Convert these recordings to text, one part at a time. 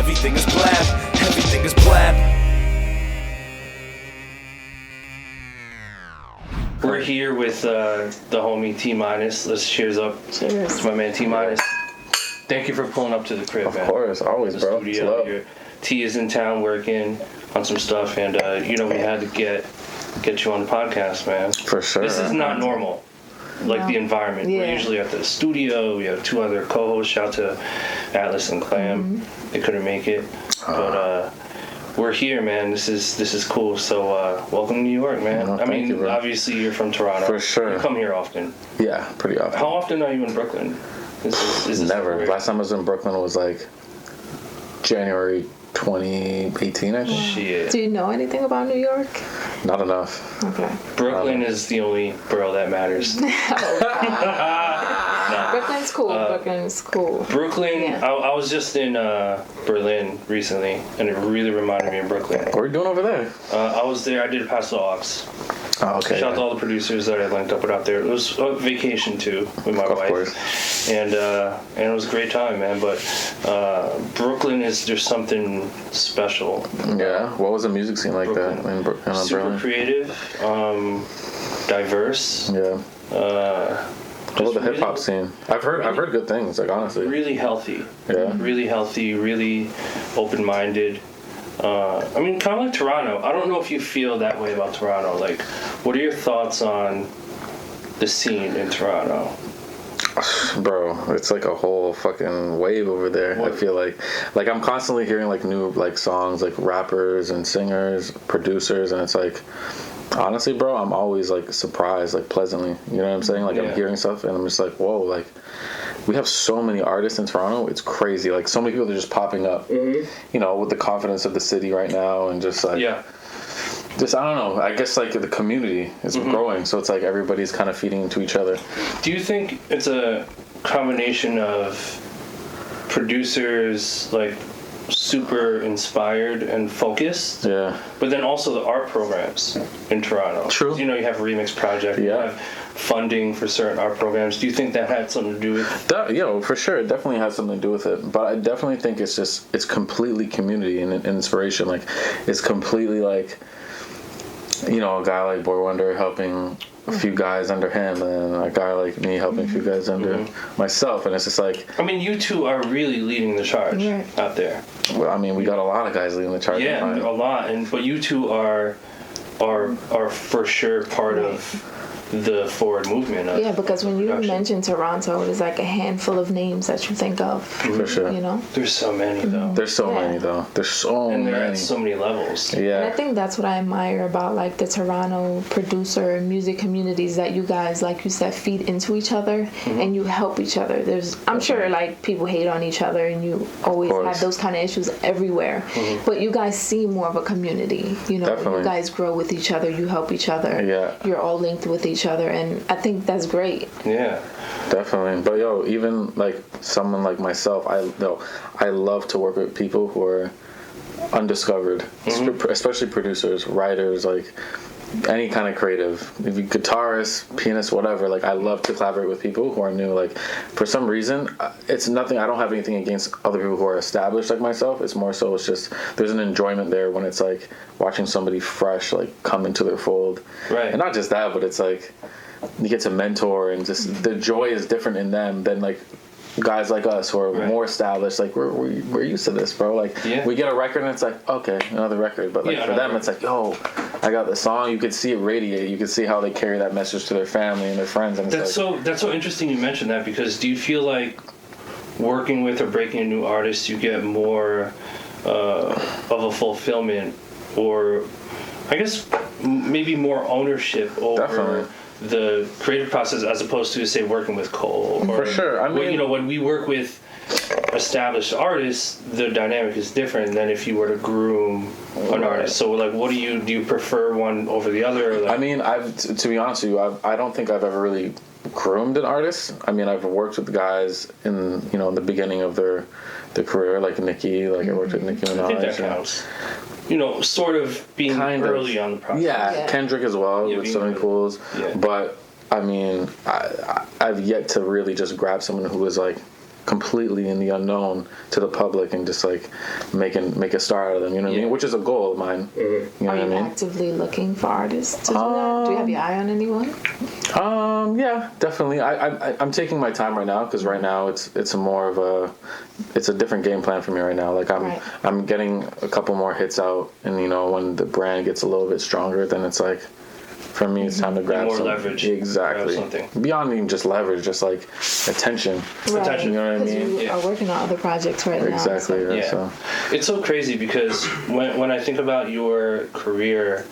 Everything is blab, everything is blab. We're here with the homie T-. Let's cheers up. Cheers. To my man T-. Thank you for pulling up to the crib, man. Of course, always, The bro. studio here. T is in town working on some stuff, and we had to get you on the podcast, man. For sure. This is not normal. Like the environment. Yeah. We're usually at the studio. We have two other co-hosts. Shout out to Atlas and Clam. They couldn't make it, but we're here, man. This is cool. So welcome to New York, man. Oh, thank you, bro. Obviously you're from Toronto. For sure. You come here often. Yeah, pretty often. How often are you in Brooklyn? Is this Never. weird? Last time I was in Brooklyn was like January 2018, I think. Shit. Do you know anything about New York? Not enough. Okay. Brooklyn is the only borough that matters. Brooklyn's cool. Brooklyn's cool. Brooklyn, Yeah. I was just in Berlin recently, and it really reminded me of Brooklyn. What are you doing over there? I was there. I did Paso Ox. Oh, okay. Shout out to all the producers that I linked up with out there. It was a vacation too with my wife, course. and it was a great time, man. But Brooklyn there's something special. Yeah. What was the music scene like that in Super Berlin? creative, diverse. Yeah. What about the hip hop really- scene? I've heard good things. Like honestly. Really healthy. Yeah. Really healthy. Really open-minded. Kind of like Toronto. I don't know if you feel that way about Toronto. Like, what are your thoughts on the scene in Toronto? Bro, it's like a whole fucking wave over there. What? I feel like I'm constantly hearing like new like songs, like rappers and singers, producers, and it's like honestly, bro, I'm always like surprised, like pleasantly. You know what I'm saying? Like Yeah. I'm hearing stuff and I'm just like, whoa, like we have so many artists in Toronto. It's crazy. Like so many people are just popping up. You know, with the confidence of the city right now, and just like Yeah. just I don't know. I guess like the community is growing, so it's like everybody's kind of feeding into each other. Do you think it's a combination of producers like super inspired and focused, Yeah. but then also the art programs in Toronto? True. You have Remix Project. You Yeah. have funding for certain art programs. Do you think that had something to do with? For sure, it definitely has something to do with it. But I definitely think it's completely community and inspiration. Like, it's completely like, a guy like Boy Wonder helping a few guys under him, and a guy like me helping a few guys under myself. And it's just like, You two are really leading the charge out there. well, we got a lot of guys leading the charge. Yeah, a lot. But you two are for sure part of the forward movement. Yeah, because when you production. mention Toronto, there's like a handful of names that you think of. For sure. There's so many though. There's so Yeah. many though. There's so And they're many. at so many levels. And I Yeah. think that's what I admire about like the Toronto producer and music communities, that you guys, like you said, feed into each other and you help each other. I'm sure like people hate on each other and you always course. have those kind of issues everywhere. But you guys see more of a community. Definitely. You guys grow with each other, you help each other. Yeah. You're all linked with each other, and I think that's great. Yeah. Definitely. But even like someone like myself, I love to work with people who are undiscovered, especially producers, writers, like any kind of creative, if you guitarist, pianist, whatever. Like I love to collaborate with people who are new. Like for some reason, it's nothing. I don't have anything against other people who are established like myself. It's more so it's just there's an enjoyment there when it's like watching somebody fresh like come into their fold. Right. And not just that, but it's like you get to mentor, and just the joy is different in them than like guys like us who are more established. Like we're used to this, bro. Like we get a record and it's like, okay, another record. But like for them it's like, yo, I got the song. You could see it radiate. You could see how they carry that message to their family and their friends. And That's so interesting you mentioned that, because do you feel like working with or breaking a new artist, you get more of a fulfillment, or I guess maybe more ownership over Definitely. the creative process, as opposed to, say, working with Cole? Or, For sure. when we work with established artists, the dynamic is different than if you were to groom an artist. So like, what do you prefer one over the other? Like, to be honest with you, I don't think I've ever really groomed an artist. I've worked with guys in the beginning of their career, like Nicki, like I worked with Nicki Minaj. I think that counts. Sort of being Kind of. early on the process. Yeah, Kendrick as well with Swimming Pools. Yeah. But I've yet to really just grab someone who was like completely in the unknown to the public and just like make a star out of them, you know what I mean? Which is a goal of mine. You know Are what I you mean? actively looking for artists to do that? Do you have your eye on anyone? Yeah, definitely. I'm taking my time right now because right now it's more of a different game plan for me right now. Like I'm getting a couple more hits out, and you know when the brand gets a little bit stronger, then it's like for me it's time to grab more some leverage. Exactly. Grab something. Beyond even just leverage, just like attention. Right. Attention. You know what I Because mean? you are working on other projects right now. Exactly. so- Yeah. Yeah. So. It's so crazy because when I think about your career,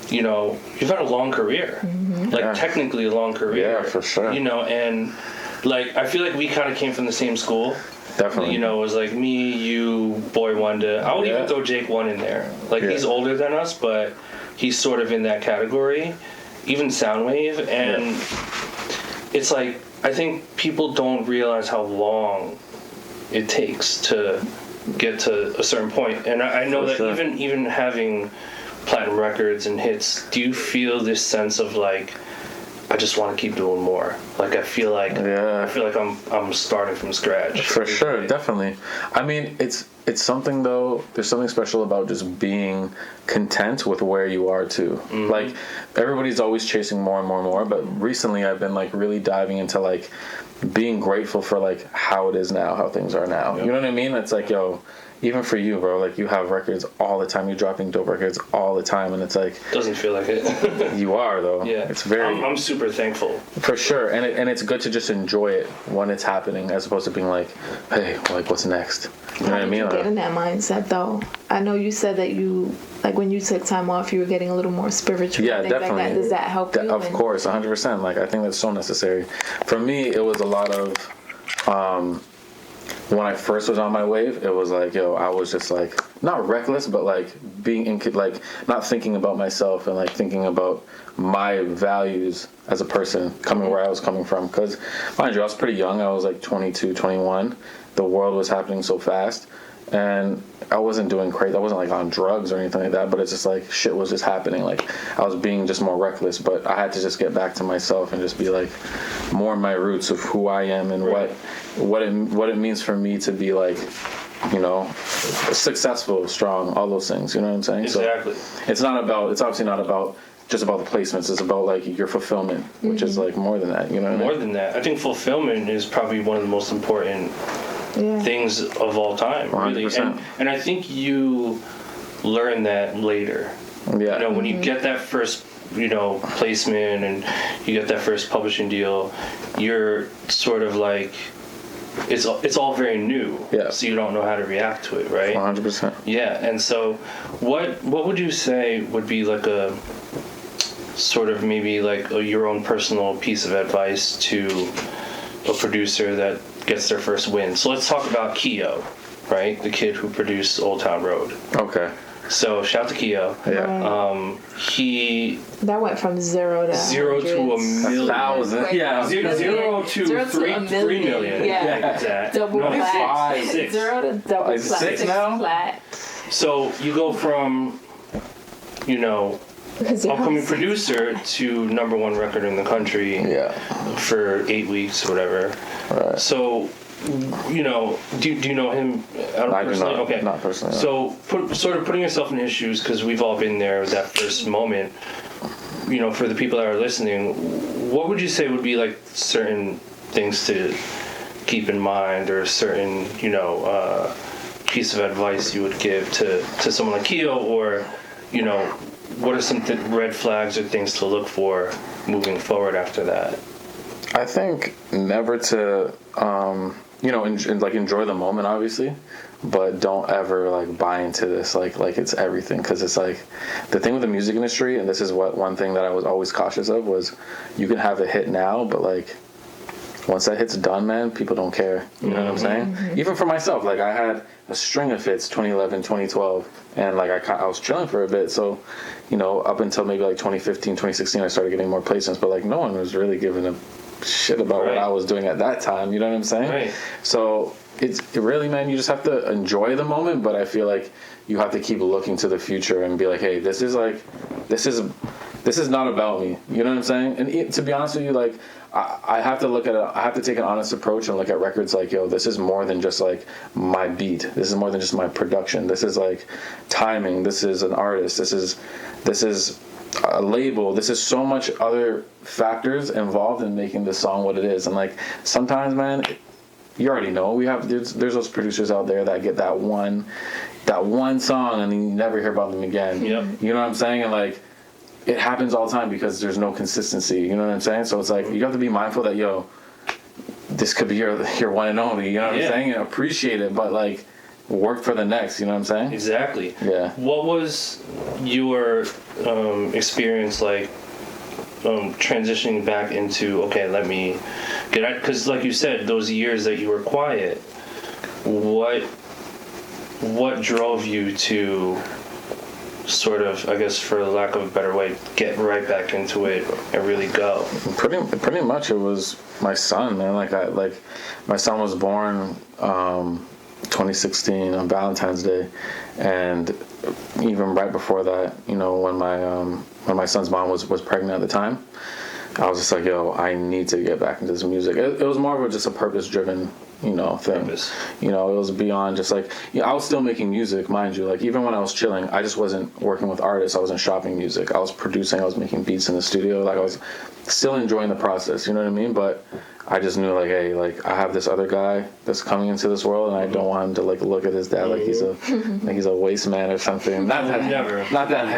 you know, you've had a long career. Like Yeah. technically a long career. Yeah, for sure. You know, and like I feel like we kind of came from the same school. Definitely. You know, it was like me, you, Boy Wonder. I would even throw Jake One in there. Like he's older than us, but he's sort of in that category. Even Soundwave, and it's like I think people don't realize how long it takes to get to a certain point. And I know that even having platinum records and hits, do you feel this sense of like I just want to keep doing more? Like I feel like I'm starting from scratch. For sure, definitely. I mean, it's something though. There's something special about just being content with where you are too. Like everybody's always chasing more and more and more, but recently I've been like really diving into like being grateful for like how it is now, how things are now. You know what I mean? It's like, yo, even for you, bro, like you have records all the time. You're dropping dope records all the time, and it's like Doesn't feel like it. you are though. Yeah, it's very. I'm super thankful for sure, and it's good to just enjoy it when it's happening, as opposed to being like, hey, like what's next? You know what I mean? How did you get in that mindset though? I know you said that you like when you took time off, you were getting a little more spiritual. Yeah, and things definitely. Like that. Does that help you? Of course, 100%. Like I think that's so necessary. For me, it was a lot of. When I first was on my wave, it was like, yo, I was just like, not reckless, but like being in, like not thinking about myself and like thinking about my values as a person coming where I was coming from. Because mind you, I was pretty young. I was like 22, 21. The world was happening so fast. And I wasn't doing crazy. I wasn't like on drugs or anything like that, but it's just like shit was just happening. Like I was being just more reckless, but I had to just get back to myself and just be like more in my roots of who I am and what it means for me to be like, you know, successful, strong, all those things. You know what I'm saying? exactly. So it's obviously not about just about the placements. It's about like your fulfillment, which is like more than that. You know what I mean? More than that, I think fulfillment is probably one of the most important things of all time, really. 100%. And I think you learn that later. Yeah. You know, when you get that first, you know, placement and you get that first publishing deal, you're sort of like, it's all very new. Yeah. So you don't know how to react to it, right? 100%. Yeah. And so what would you say would be like a sort of maybe like your own personal piece of advice to a producer that gets their first win? So let's talk about Keo, right? The kid who produced Old Town Road. Okay. So shout to Keo. Yeah. He That went from zero to 1,000,000. 1,000. Yeah. Zero to 3 million. Yeah. That. Double No, plat. 5, 6. Zero to double Like plat. 6 now? Plat. So you go from, you know, upcoming producer to #1 record in the country for 8 weeks, whatever. Right. So, you know, do you know him? I do not. Okay. Not personally. No. So, sort of putting yourself in his shoes, because we've all been there, that first moment. You know, for the people that are listening, what would you say would be like certain things to keep in mind, or certain, you know, piece of advice you would give to someone like Keo, or, you know, what are some red flags or things to look for moving forward after that? I think never to, you know, enjoy the moment, obviously, but don't ever like buy into this like it's everything, because it's like the thing with the music industry, and this is one thing that I was always cautious of, was you can have a hit now, but like once that hit's done, man, people don't care. You know what I'm saying? Even for myself, like I had a string of hits 2011, 2012, and like I was chilling for a bit. So, you know, up until maybe like 2015, 2016, I started getting more placements, but like no one was really giving a shit about what I was doing at that time. You know what I'm saying? Right. So it really, man, you just have to enjoy the moment, but I feel like you have to keep looking to the future and be like, hey, this is this is not about me. You know what I'm saying? And to be honest with you, like, I have to look at it. I have to take an honest approach and look at records like, yo, this is more than just like my beat. This is more than just my production. This is like timing. This is an artist. This is a label. This is so much other factors involved in making this song what it is. And like sometimes, man, you already know there's those producers out there that get that one song and then you never hear about them again. Yep. You know what I'm saying? And like, it happens all the time because there's no consistency. You know what I'm saying? So it's like you have to be mindful that, yo, this could be your one and only. You know what I'm saying? And appreciate it, but like work for the next. You know what I'm saying? Exactly. Yeah. What was your experience like transitioning back into, okay, let me get out? Because like you said, those years that you were quiet, what drove you to sort of, I guess, for lack of a better way, get right back into it and really go? Pretty much it was my son, man. Like my son was born 2016 on Valentine's Day, and even right before that, you know, when my son's mom was pregnant at the time, I was just like, yo, I need to get back into this music. It was more of just a purpose-driven, you know, thing. Purpose. You know, it was beyond just like, I was still making music, mind you. Like, even when I was chilling, I just wasn't working with artists. I wasn't shopping music. I was producing. I was making beats in the studio. Like, I was still enjoying the process. You know what I mean? But I just knew, like, hey, like, I have this other guy that's coming into this world, and I don't want him to like look at his dad like he's a waste man or something. Not that I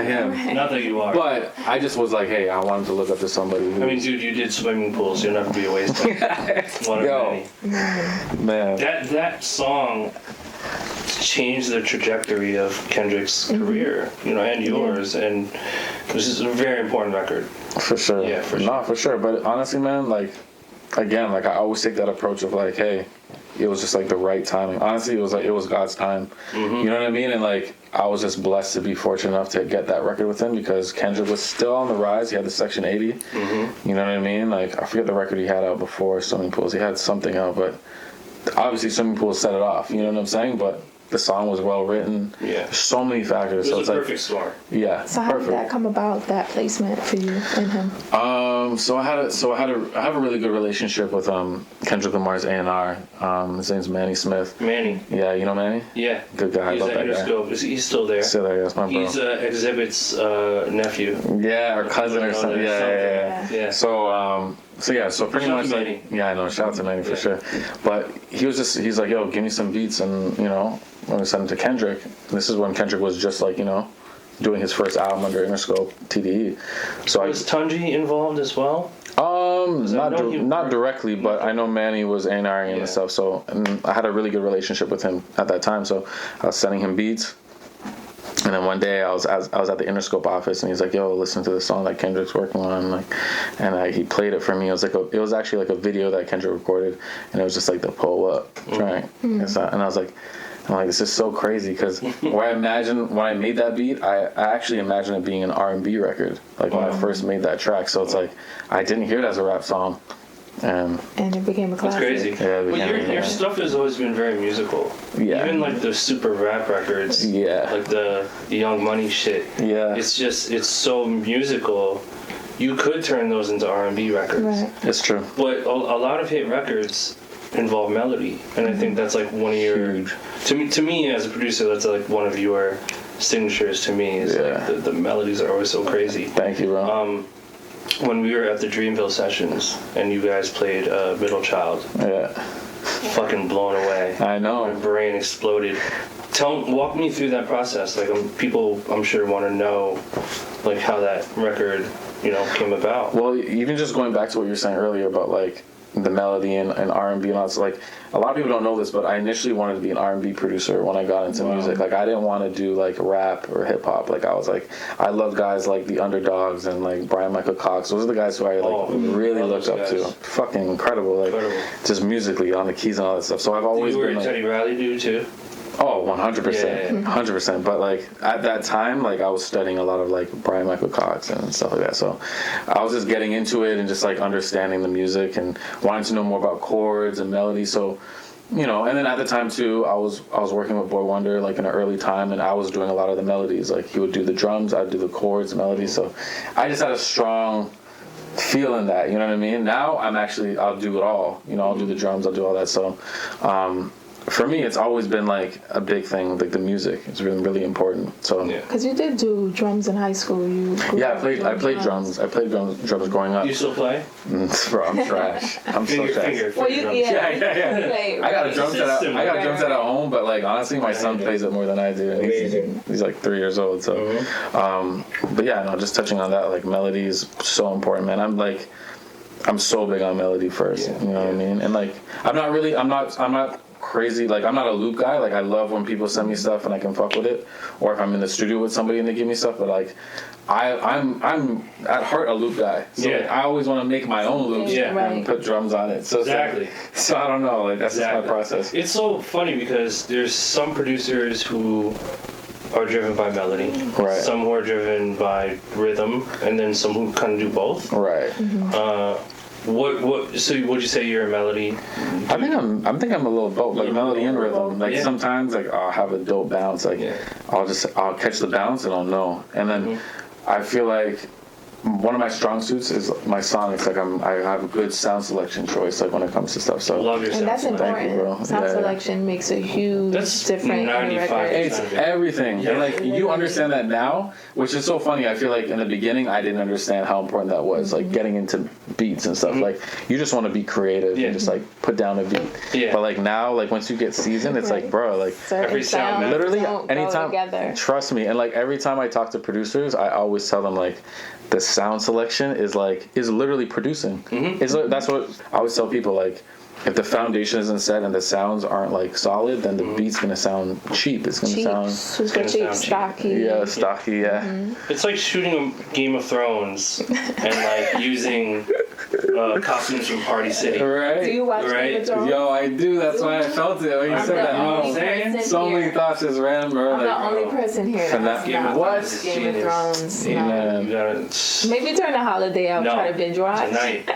am. Not that you are. But I just was like, hey, I want him to look up to somebody. I mean, dude, you did swimming pools. You'll never be a waste man. One of Yo, many. man. That song changed the trajectory of Kendrick's career, you know, and yours, and this is a very important record. For sure. Yeah, for sure. No, for sure. But honestly, man, like, again, like, I always take that approach of like, hey, it was just like the right timing. Honestly, it was God's time. You know what I mean? And like, I was just blessed to be fortunate enough to get that record with him because Kendrick was still on the rise. He had the Section 80. You know what I mean? Like, I forget the record he had out before Swimming Pools. He had something out, but obviously Swimming Pools set it off. You know what I'm saying? But the song was well written. Yeah. There's so many factors. It was so a it's perfect song. Yeah. So how did that come about, that placement for you and him? So I have a really good relationship with Kendrick Lamar's A&R. His name's Manny Smith. Manny. Yeah, you know Manny? Yeah. Good guy. He's I love at that guy. Interscope. He's still there. Still there, that's my bro. He's Exhibit's nephew. Yeah, or cousin or something. Yeah. So pretty Shout much to like, Manny. yeah, I know, shout out to Manny for sure. But he's like, yo, give me some beats, and you know, when we sent him to Kendrick, this is when Kendrick was just like, you know, doing his first album under Interscope TDE. So Was Tunji involved as well? Not directly, but I know Manny was A&Ring and stuff. So and I had a really good relationship with him at that time. So I was sending him beats. And then one day I was at the Interscope office, and he's like, "Yo, listen to the song that Kendrick's working on." He played it for me. It was actually like a video that Kendrick recorded, and it was just like the pull up track. And I was like, this is so crazy because when I made that beat, I actually imagined it being an R&B record, like when I first made that track. So it's like I didn't hear it as a rap song. And it became a classic. That's crazy. Yeah, Well, your stuff has always been very musical. Yeah. Even like the super rap records. Yeah. Like the Young Money shit. Yeah. It's so musical. You could turn those into R&B records. Right. It's true. But a lot of hit records involve melody, and I think that's like one of your. To me as a producer, that's like one of your signatures. To me, is like the melodies are always so crazy. Thank you, bro. When we were at the Dreamville sessions and you guys played Middle Child, fucking blown away. I know. My brain exploded. Walk me through that process. Like, people, I'm sure, want to know, like, how that record, you know, came about. Well, even just going back to what you were saying earlier about like the melody and R&B and all that, like a lot of people don't know this, but I initially wanted to be an R&B producer when I got into music. Like, I didn't want to do like rap or hip hop. Like, I was like, I love guys like the Underdogs and like Brian Michael Cox. Those are the guys who I like really looked up to. Fucking incredible. Like, just musically on the keys and all that stuff. So I've always you been were a like, Teddy Riley dude too? Oh, 100%. 100%. But like at that time, like I was studying a lot of like Brian Michael Cox and stuff like that. So I was just getting into it and just like understanding the music and wanting to know more about chords and melody. So you know, and then at the time too, I was working with Boy Wonder like in an early time, and I was doing a lot of the melodies. Like he would do the drums, I'd do the chords, melodies. So I just had a strong feel in that. You know what I mean? Now I'll do it all. You know, I'll do the drums, I'll do all that. So for me, it's always been like a big thing. Like the music, it's really really important. So because you did do drums in high school. I played drums. I played drums growing up. You still play? Bro, I'm trash. I'm so trash. Well, yeah. I got a drum set at home, but like honestly, my son plays it more than I do. And he's like 3 years old. So, but yeah, no, just touching on that, like melody is so important, man. I'm so big on melody first. You know what I mean? And like, I'm not crazy, like I'm not a loop guy. Like I love when people send me stuff and I can fuck with it, or if I'm in the studio with somebody and they give me stuff. But like I'm at heart a loop guy, so like, I always want to make my own loops and put drums on it. So exactly. So I don't know, like that's just my process. It's so funny because there's some producers who are driven by melody, right? Some who are driven by rhythm, and then some who kind of do both, right? So would you say you're a melody? I think I'm a little both, like melody and rhythm. Like sometimes like I'll have a dope bounce, like I'll catch the bounce and I'll know. And then I feel like one of my strong suits is my song. It's like I have a good sound selection choice, like when it comes to stuff. So love your sound. And that's important. Sound selection makes a huge difference in the record. It's everything. And like you understand that now, which is so funny. I feel like in the beginning I didn't understand how important that was. Like getting into beats and stuff. Like you just want to be creative and just like put down a beat. But like now, like once you get seasoned, it's like, bro, like every sound, literally anytime. Trust me. And like every time I talk to producers, I always tell them like, the sound selection is literally producing. That's what I always tell people, like if the foundation isn't set and the sounds aren't like solid, then the beat's gonna sound cheap. It's gonna sound super cheap, stocky. Yeah, stocky. Yeah. It's like shooting a Game of Thrones and like using costumes from Party City. Right. Do you watch Game of Thrones? Yo, I do. That's why I felt it when you said that. You know what I'm saying? So many thoughts just ran, bro. I'm the only person here that's not what? Game of Thrones. Maybe during the holiday I'll try to binge watch. Tonight.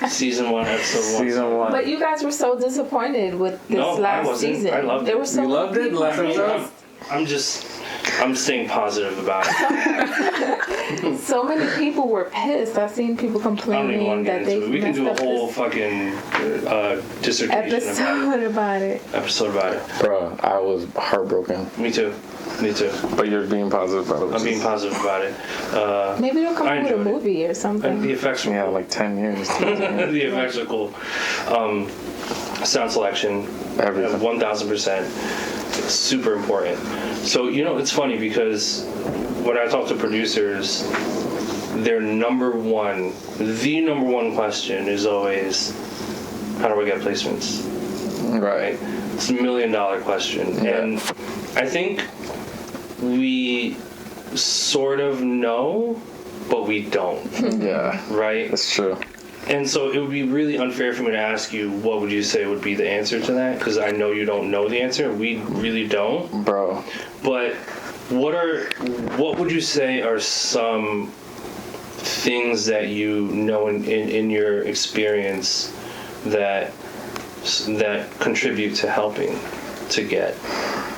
Season 1, episode 1. Season 1. But you guys were so disappointed with this last season. I loved it. There were so you loved it? Last episode? I'm staying positive about it. So many people were pissed. I've seen people complaining. I don't even want to get into it. We can do a whole fucking dissertation about it. Episode about it. Bro, I was heartbroken. Me too. But you're being positive about it. I'm being positive about it. Maybe they'll come up with a movie or something. And the effects were cool. Like 10 years. The effects are cool. Sound selection, everything. 1000%. It's super important. So, you know, it's funny because when I talk to producers, their the number one question is always, how do I get placements? Right? It's $1 million question. Yeah. And I think we sort of know, but we don't. Yeah. Right? That's true. And so it would be really unfair for me to ask you what would you say would be the answer to that, because I know you don't know the answer. We really don't. Bro. But what would you say are some things that you know in your experience that contribute to helping to get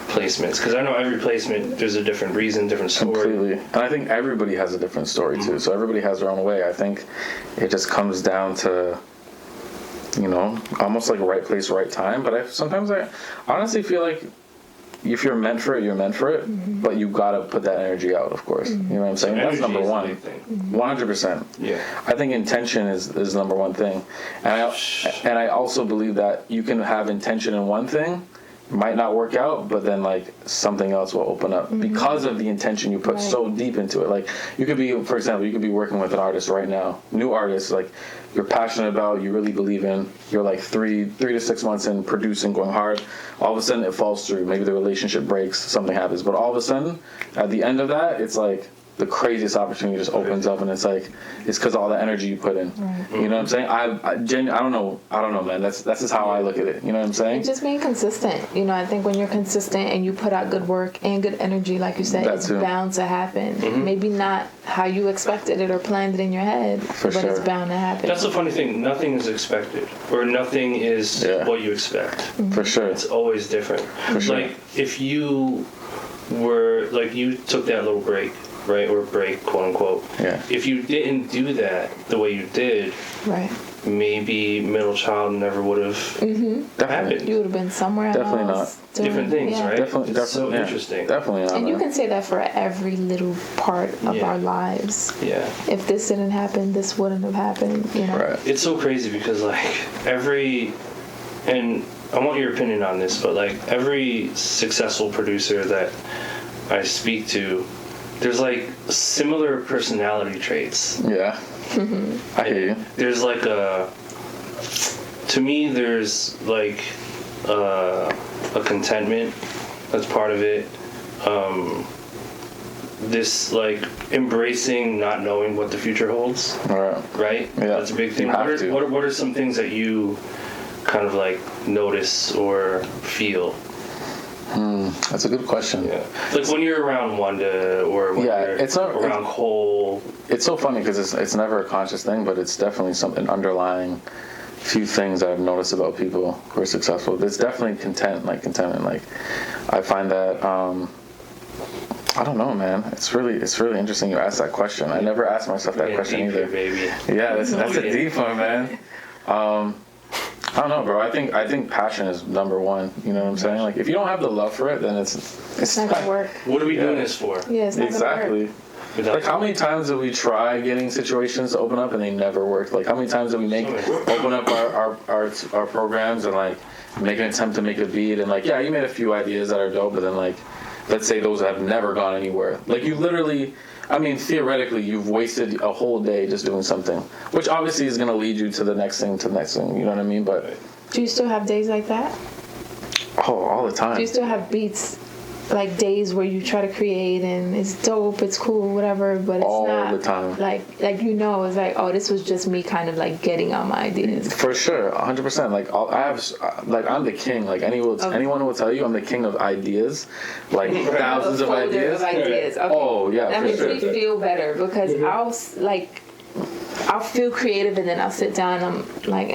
placements? Because I know every placement, there's a different reason, different story. Completely. And I think everybody has a different story too. So everybody has their own way. I think it just comes down to, you know, almost like right place, right time. But sometimes I honestly feel like if you're meant for it, you're meant for it. But you gotta put that energy out, of course. You know what I'm saying? That's number one. 100%. Yeah. I think intention is number one thing. And I also believe that you can have intention in one thing, might not work out, but then like something else will open up because of the intention you put so deep into it. Like you could be, for example, you could be working with an artist right now, new artist, like you're passionate about, you really believe in, you're like 3 to 6 months in producing, going hard. All of a sudden it falls through. Maybe the relationship breaks, something happens, but all of a sudden at the end of that, it's like the craziest opportunity just opens up, and it's like it's because all the energy you put in. You know what I'm saying? I don't know, man. That's just how I look at it. You know what I'm saying? Just being consistent. You know, I think when you're consistent and you put out good work and good energy, like you said, That it's too. bound to happen. Maybe not how you expected it or planned it in your head, but sure. it's bound to happen. That's the funny thing. Nothing is expected, or nothing is what you expect. For sure. It's always different. sure. Like if you were like you took that little break, right, or break, quote unquote. Yeah. If you didn't do that the way you did, Right. maybe middle child never would have happened. You would have been somewhere Definitely else. doing- Different things, yeah. right? Definitely, It's so yeah. interesting. Definitely not. And you man. can say that for every little part of Yeah. our lives. Yeah. If this didn't happen, this wouldn't have happened. You know. Right. It's so crazy because like and I want your opinion on this, but like every successful producer that I speak to, there's like similar personality traits. Yeah. I hear you. There's like to me there's like a contentment that's part of it. This like embracing not knowing what the future holds, All right. right? Yeah. That's a big thing. You have to. What are some things that you kind of like notice or feel? That's a good question. Yeah. Like when you're around Wanda or when Yeah, you're it's not- around Cole. It's so funny because it's never a conscious thing, but it's definitely something underlying. Few things I've noticed about people who are successful. There's definitely contentment. Like I find that I don't know, man. It's really interesting you asked that question. I never asked myself that question Deep here, either. baby. Yeah, that's a Yeah. deep one, man. I don't know, bro. I think passion is number one. You know what I'm saying? Like if you don't have the love for it, then it's It's not gonna work. What are we doing this for? Yeah, it's not gonna work. exactly. Without- Like how many times did we try getting situations to open up and they never worked? Like how many times did we open up our programs and like make an attempt to make a beat and like you made a few ideas that are dope, but then like let's say those have never gone anywhere. Like you literally, I mean theoretically you've wasted a whole day just doing something, which obviously is gonna lead you to the next thing, you know what I mean? But Do you still have days like that? all the time. Do you still have beats, like days where you try to create and it's dope, it's cool, whatever, but it's All not the time. like it's like, oh, this was just me kind of like getting on my ideas. For sure, 100%. Like I'm the king. Like anyone will tell you, I'm the king of ideas. Like thousands of Folder ideas. Okay. Oh yeah, That for makes sure. me feel better because I'll feel creative and then I'll sit down and I'm like,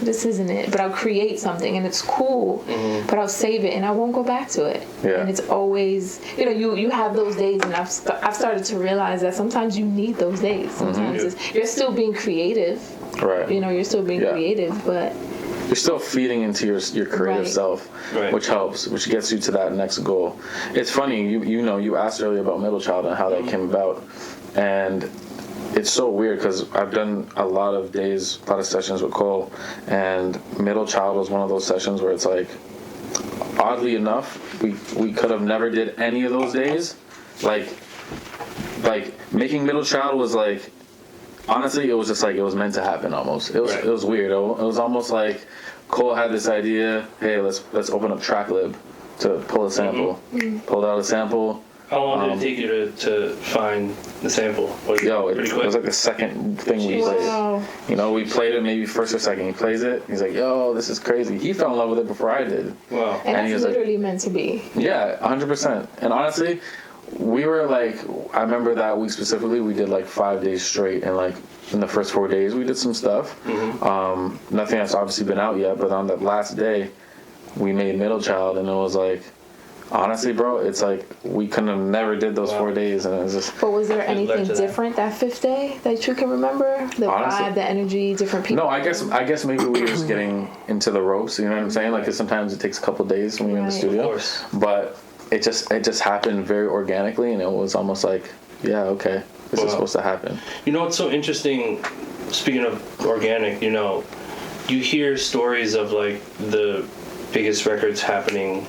this isn't it. But I'll create something and it's cool, but I'll save it and I won't go back to it. Yeah. And it's always, you have those days and I've started to realize that sometimes you need those days. Sometimes you're still being creative. Right. You're still being creative, but You're still feeding into your creative Right. self, Right. which helps, which gets you to that next goal. It's funny, you asked earlier about Middle Child and how that came about, and it's so weird because I've done a lot of sessions with Cole, and Middle Child was one of those sessions where it's like, oddly enough, we could have never did any of those days. Like making Middle Child was like, honestly, it was just like it was meant to happen almost. It was weird. It was almost like Cole had this idea, hey, let's open up TrackLib to pull a sample. Pulled out a sample. How long did it take you to find the sample? Was it pretty It quick? was like the second thing we played. wow. We played it maybe first or second. He plays it. He's like, yo, this is crazy. He fell in love with it before I did. Wow. and he that's was like- literally meant to be. Yeah, 100%. And honestly, we were like, I remember that week specifically, we did like 5 days straight, and like in the first 4 days we did some stuff. Nothing that's obviously been out yet, but on that last day we made Middle Child, and it was like, honestly, bro, it's like we couldn't have never did those 4 days, and it was just. But was there led anything to that. different that fifth day that you can remember? The Honestly- vibe, the energy, different people? No, I guess maybe we were just getting into the ropes. You know what I'm saying? Like, 'cause sometimes it takes a couple days when you're in the Right. studio. Of course. But it just happened very organically, and it was almost like, yeah, okay, this is Wow. supposed to happen. You know what's so interesting, speaking of organic, you hear stories of like the biggest records happening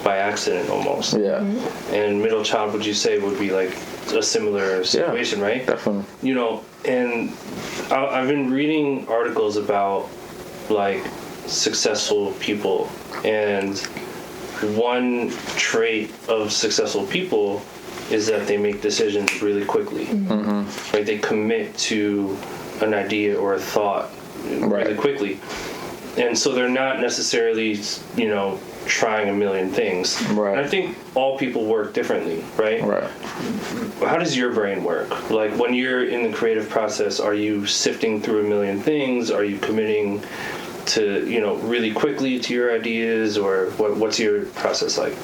by accident almost. Yeah, And Middle Child, would you say, would be like a similar situation, right? definitely. And I've been reading articles about like successful people, and one trait of successful people is that they make decisions really quickly. Like they commit to an idea or a thought really quickly. And so they're not necessarily, you know, trying a million things. Right. And I think all people work differently, right? Right. How does your brain work? Like when you're in the creative process, are you sifting through a million things? Are you committing to, you know, really quickly to your ideas, or what's your process like?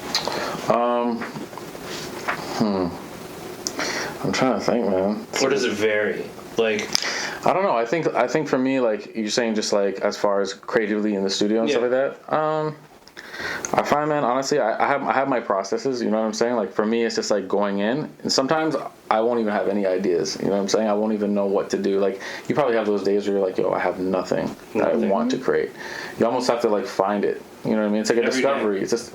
I'm trying to think, man. Or does it vary? Like, I don't know. I think for me, like you're saying, just like as far as creatively in the studio and stuff like that. I find, man, honestly, I have my processes. You know what I'm saying? Like for me, it's just like going in, and sometimes I won't even have any ideas. You know what I'm saying? I won't even know what to do. Like you probably have those days where you're like, yo, I have nothing that I want to create. You almost have to like find it. You know what I mean? It's like a discovery. It's just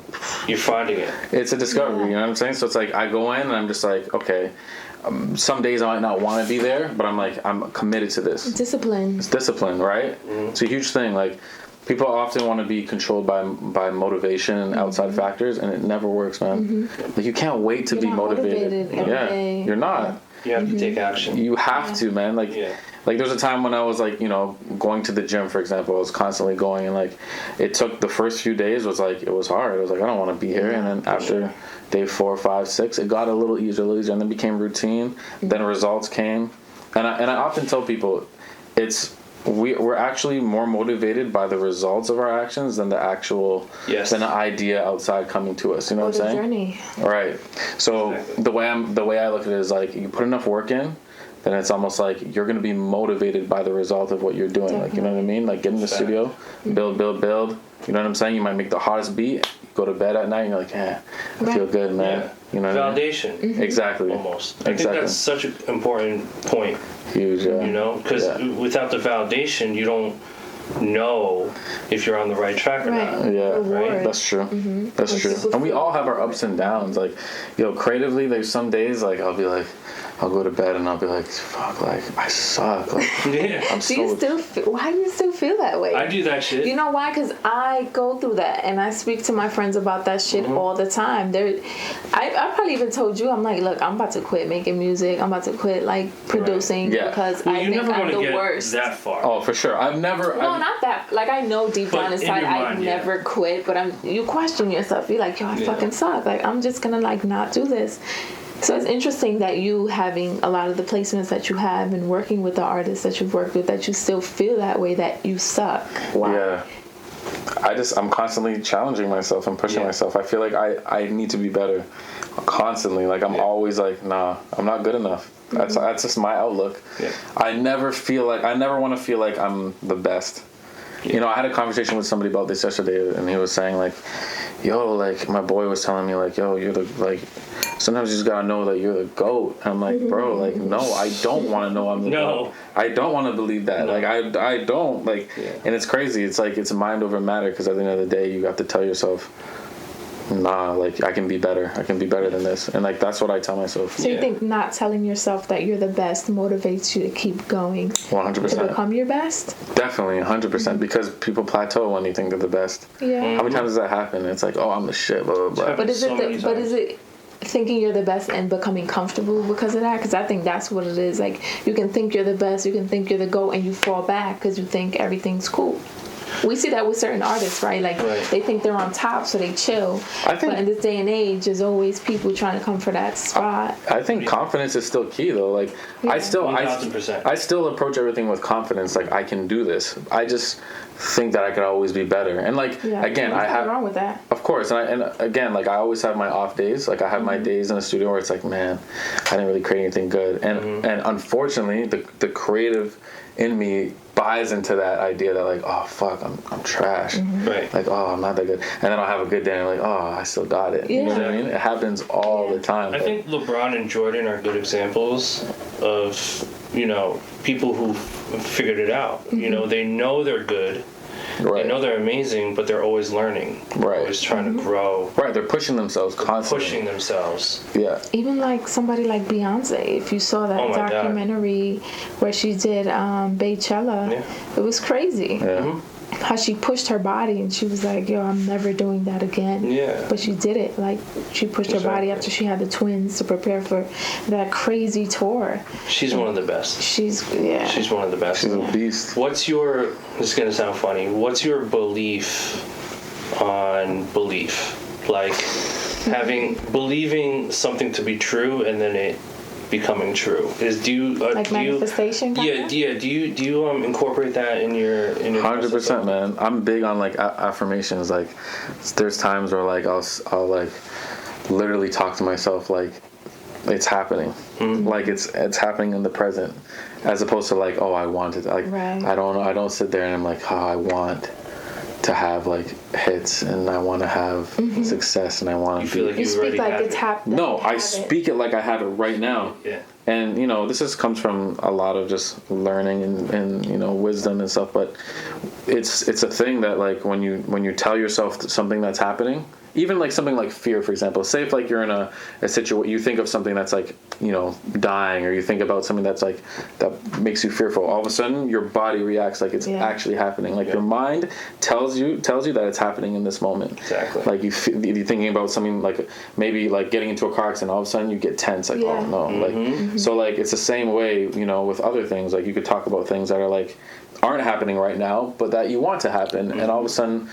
you're finding it. It's a discovery. You know what I'm saying? So it's like I go in and I'm just like, okay. Some days I might not want to be there, but I'm like, I'm committed to this. Discipline. It's discipline, right? It's a huge thing. Like, people often want to be controlled by motivation and outside factors, and it never works, man. Like, you can't wait to be motivated. Every day. You're not. You have to take action. You have to, man. Like, like there's a time when I was like, you know, going to the gym, for example. I was constantly going, and like, it took the first few days was like, it was hard. I was like, I don't want to be here. And then after day 4, 5, 6, it got a little easier, and then became routine. Then results came, and I often tell people, we're actually more motivated by the results of our actions than the actual than the idea outside coming to us. You know what I'm saying? Journey. Right. So the way I look at it is like, you put enough work in, then it's almost like you're going to be motivated by the result of what you're doing. Like, you know what I mean? Like, get in the studio, build. You know what I'm saying? You might make the hottest beat, go to bed at night, and you're like, I feel good, man. Yeah. You know what Validation. I mean? Exactly. Almost. I think that's such an important point. Huge, yeah. You know? Because without the validation, you don't know if you're on the right track or not. Yeah, right. That's true. That's true. And we all have our ups and downs. Like, creatively, there's some days like I'll go to bed and I'll be like, fuck, like I suck. Like, I'm why do you still feel that way? I do that shit. You know why? Because I go through that, and I speak to my friends about that shit all the time. I probably even told you, I'm like, look, I'm about to quit making music. I'm about to quit like producing because I think I'm the worst. That far. Oh, for sure. Not that. Like, I know deep down inside I've never quit, but you question yourself. You're like, yo, I fucking suck. Like, I'm just gonna like not do this. So it's interesting that you having a lot of the placements that you have and working with the artists that you've worked with, that you still feel that way, that you suck. Why? Yeah. I'm constantly challenging myself and pushing myself. I feel like I need to be better constantly. Like, I'm always like, nah, I'm not good enough. That's just my outlook. Yeah. I never want to feel like I'm the best. Yeah. You know, I had a conversation with somebody about this yesterday, and he was saying like, yo, like my boy was telling me like, yo, you're the, like, sometimes you just gotta know that you're the GOAT. And I'm like, bro, like, no, I don't want to know I'm the GOAT. I don't want to believe that. No. Like, I don't, like, and it's crazy. It's like, it's mind over matter, because at the end of the day, you have to tell yourself, nah, like, I can be better. I can be better than this. And like, that's what I tell myself. So you think not telling yourself that you're the best motivates you to keep going? 100%. To become your best? Definitely, 100%. Because people plateau when you think they're the best. Yeah. How many times does that happen? It's like, oh, I'm the shit, blah, blah, blah. But is it thinking you're the best and becoming comfortable because of that? Because I think that's what it is. Like, you can think you're the best, you can think you're the GOAT, and you fall back because you think everything's cool. We see that with certain artists, right? Like, they think they're on top, so they chill. But in this day and age, there's always people trying to come for that spot. I think confidence is still key, though. Like, I still approach everything with confidence. Like, I can do this. I just think that I could always be better. And like, again, I have wrong with that. Of course, and again, like, I always have my off days. Like, I have my days in the studio where it's like, man, I didn't really create anything good. And unfortunately, the creative in me buys into that idea that like, oh fuck, I'm trash. Right. Like, oh, I'm not that good. And then I'll have a good day and I'm like, oh, I still got it. You know what I mean? It happens all the time. I think LeBron and Jordan are good examples of, you know, people who figured it out. You know, they know they're good. Right. They know they're amazing, but they're always learning. Right. Always trying to grow. Right. They're pushing themselves constantly. Pushing themselves. Yeah. Even like somebody like Beyonce, if you saw that documentary where she did Beychella, it was crazy. Yeah. how she pushed her body, and she was like, yo, I'm never doing that again. Yeah. But she did it. Like, she pushed her body after she had the twins to prepare for that crazy tour. She's one of the best. She's one of the best. She's a beast. What's your, this is going to sound funny, what's your belief on belief? Like, believing something to be true and then it becoming true. Manifestation kind of? Do you incorporate that in your 100%, man. I'm big on like affirmations. Like, there's times where like I'll like literally talk to myself like it's happening. Like it's happening in the present, as opposed to like, oh, I want it. Like, right. I don't sit there and I'm like, oh, I want to have like hits and I want to have success and I want to. You feel like you speak like it's happening. No, I speak it like I have it right now. Yeah. And this comes from a lot of just learning and wisdom and stuff. But it's a thing that like when you tell yourself something that's happening, even like something like fear, for example. Say if like you're in a situation, you think of something that's like dying, or you think about something that's like that makes you fearful. All of a sudden, your body reacts like it's actually happening. Like your mind tells you that it's happening in this moment. Exactly. Like you're thinking about something like maybe like getting into a car accident. All of a sudden, you get tense. Like oh no. Like so like it's the same way with other things. Like you could talk about things that are like aren't happening right now, but that you want to happen, and all of a sudden.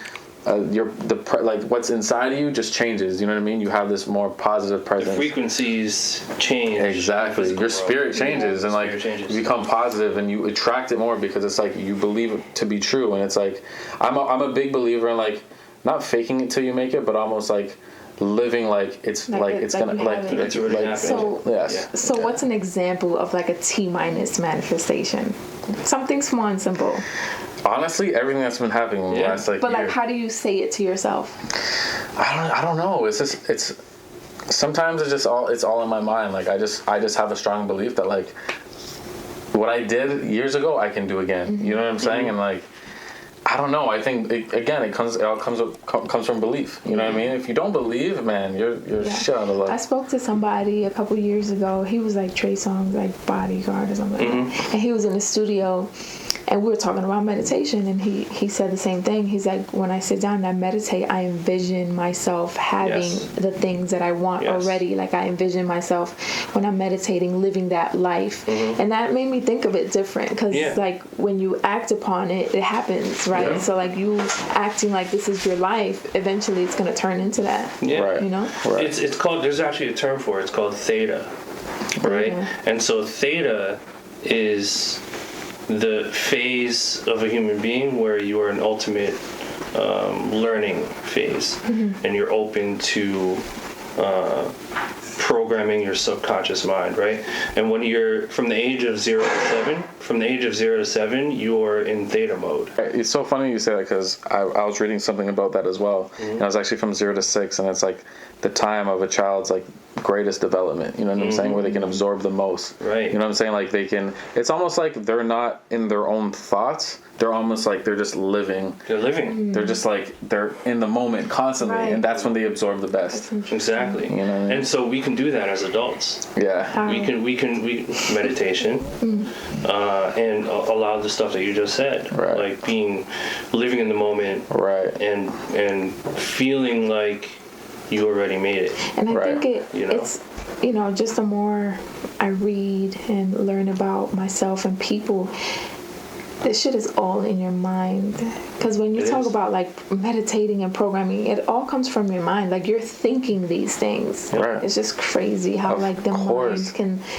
What's inside of you just changes. You know what I mean? You have this more positive presence. The frequencies change. Exactly. Your spirit changes, and like you become positive, and you attract it more because it's like you believe it to be true. And it's like I'm a big believer in like not faking it till you make it, but almost like living like it's gonna like it's already happening. So yes. So what's an example of like a T- manifestation? Something small and simple. Honestly, everything that's been happening in the last like But year. like, how do you say it to yourself? I don't know. It's sometimes it's all in my mind. Like I just have a strong belief that like what I did years ago I can do again. You know what I'm saying? And like I don't know. I think it comes from belief. You know what I mean? If you don't believe, man, you're shit out of luck. I spoke to somebody a couple years ago. He was like Trey Songz, like bodyguard or something like that. And he was in the studio. And we were talking about meditation, and he said the same thing. He's like, when I sit down and I meditate, I envision myself having the things that I want already. Like I envision myself when I'm meditating, living that life. And that made me think of it different because like when you act upon it, it happens, right? Yeah. So like you acting like this is your life, eventually it's going to turn into that. Yeah. Right. You know? Right. It's called, there's actually a term for it. It's called theta, right? And so theta is the phase of a human being where you are an ultimate learning phase, and you're open to programming your subconscious mind, right? And when you're from the age of 0 to 7, you're in theta mode. It's so funny you say that because I was reading something about that as well. And I was actually from 0 to 6, and it's like the time of a child's like greatest development, you know what I'm saying, where they can absorb the most, right? You know what I'm saying, like they can, it's almost like they're not in their own thoughts, they're almost like they're just living, they're just like they're in the moment constantly, and that's when they absorb the best. Exactly. You know what I mean? And so we can do that as adults. We meditation and a lot of the stuff that you just said, like living in the moment, and feeling like you already made it. And I think it's just the more I read and learn about myself and people, this shit is all in your mind. Because when you talk about like meditating and programming, it all comes from your mind. Like you're thinking these things. It's just crazy how like the mind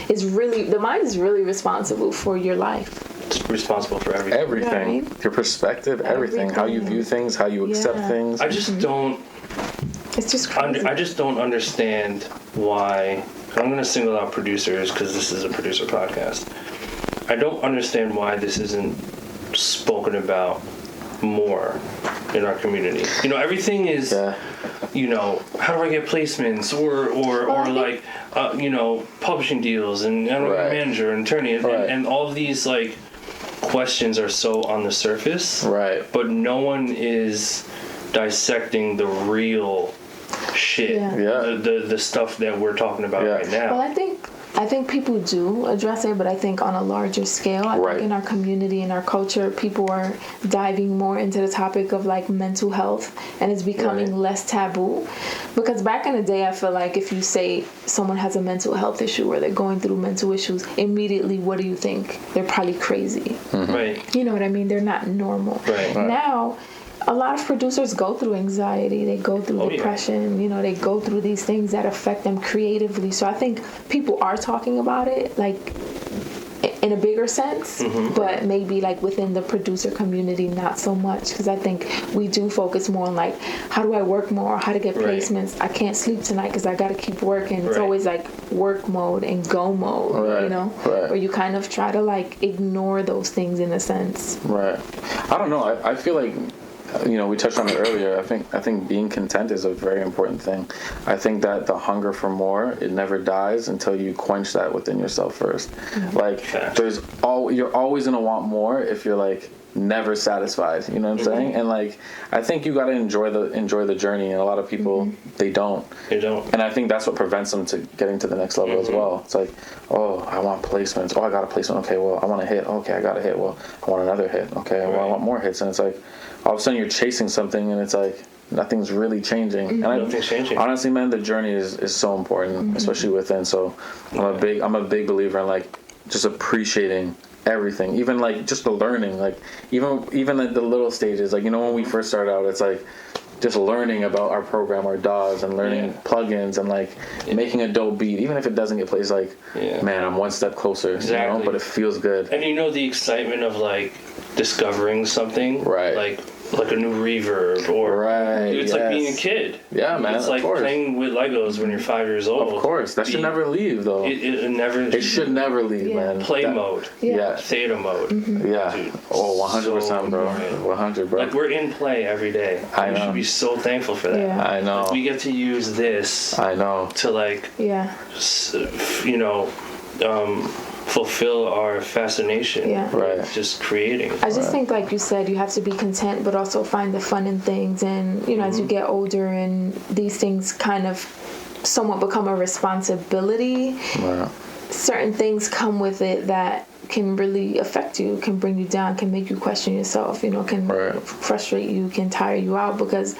the mind is really responsible for your life. It's responsible for everything. Everything. Right? Your perspective, everything. How you view things, how you accept things. I just don't. It's just crazy. I just don't understand why. I'm going to single out producers because this is a producer podcast. I don't understand why this isn't spoken about more in our community. Everything is, how do I get placements or publishing deals and I don't know, manager and attorney and all of these like questions are so on the surface, but no one is dissecting the real shit, the stuff that we're talking about right now. Well, I think I think people do address it, but I think on a larger scale. I think in our community, in our culture, people are diving more into the topic of like mental health, and it's becoming less taboo. Because back in the day, I feel like if you say someone has a mental health issue or they're going through mental issues, immediately what do you think? They're probably crazy. Right. You know what I mean? They're not normal. Right. Now, a lot of producers go through anxiety, they go through depression, you know, they go through these things that affect them creatively. So I think people are talking about it, like, in a bigger sense, but maybe, like, within the producer community, not so much, because I think we do focus more on, like, how do I work more, how to get placements. I can't sleep tonight because I got to keep working. It's always, like, work mode and go mode, you know, where you kind of try to, like, ignore those things in a sense. Right. I don't know. I feel like, you know, we touched on it earlier. I think being content is a very important thing. I think that the hunger for more, it never dies until you quench that within yourself first. Like, you're always gonna want more if you're like never satisfied. You know what I'm saying? And like, I think you gotta enjoy the journey. And a lot of people they don't. And I think that's what prevents them to getting to the next level as well. It's like, oh, I want placements. Oh, I got a placement. Okay, well, I want a hit. Okay, I got a hit. Well, I want another hit. Okay, well, I want more hits. And it's like, all of a sudden you're chasing something and it's like nothing's really changing. And honestly, man, the journey is so important, especially within. So I'm a big believer in like just appreciating everything, even like just the learning, like even at the little stages, like, you know, when we first started out, it's like just learning about our program, our DAWs, and learning plugins, and like making a dope beat, even if it doesn't get played. It's like, man, I'm one step closer, you know, but it feels good. And you know, the excitement of like discovering something, like a new reverb, or it's like being a kid. Yeah, man. It's like playing with Legos when you're 5 years old. Of course, that should never leave, though. It should never leave, man. Play mode, theta mode. Dude, oh, 100%, bro. 100, bro. Like, we're in play every day. I know. We should be so thankful for that. I know. Like, we get to use this. I know. To like, you know, fulfill our fascination with just creating. I just think, like you said, you have to be content but also find the fun in things, and you know, as you get older and these things kind of somewhat become a responsibility, certain things come with it that can really affect you, can bring you down, can make you question yourself, you know, can frustrate you, can tire you out, because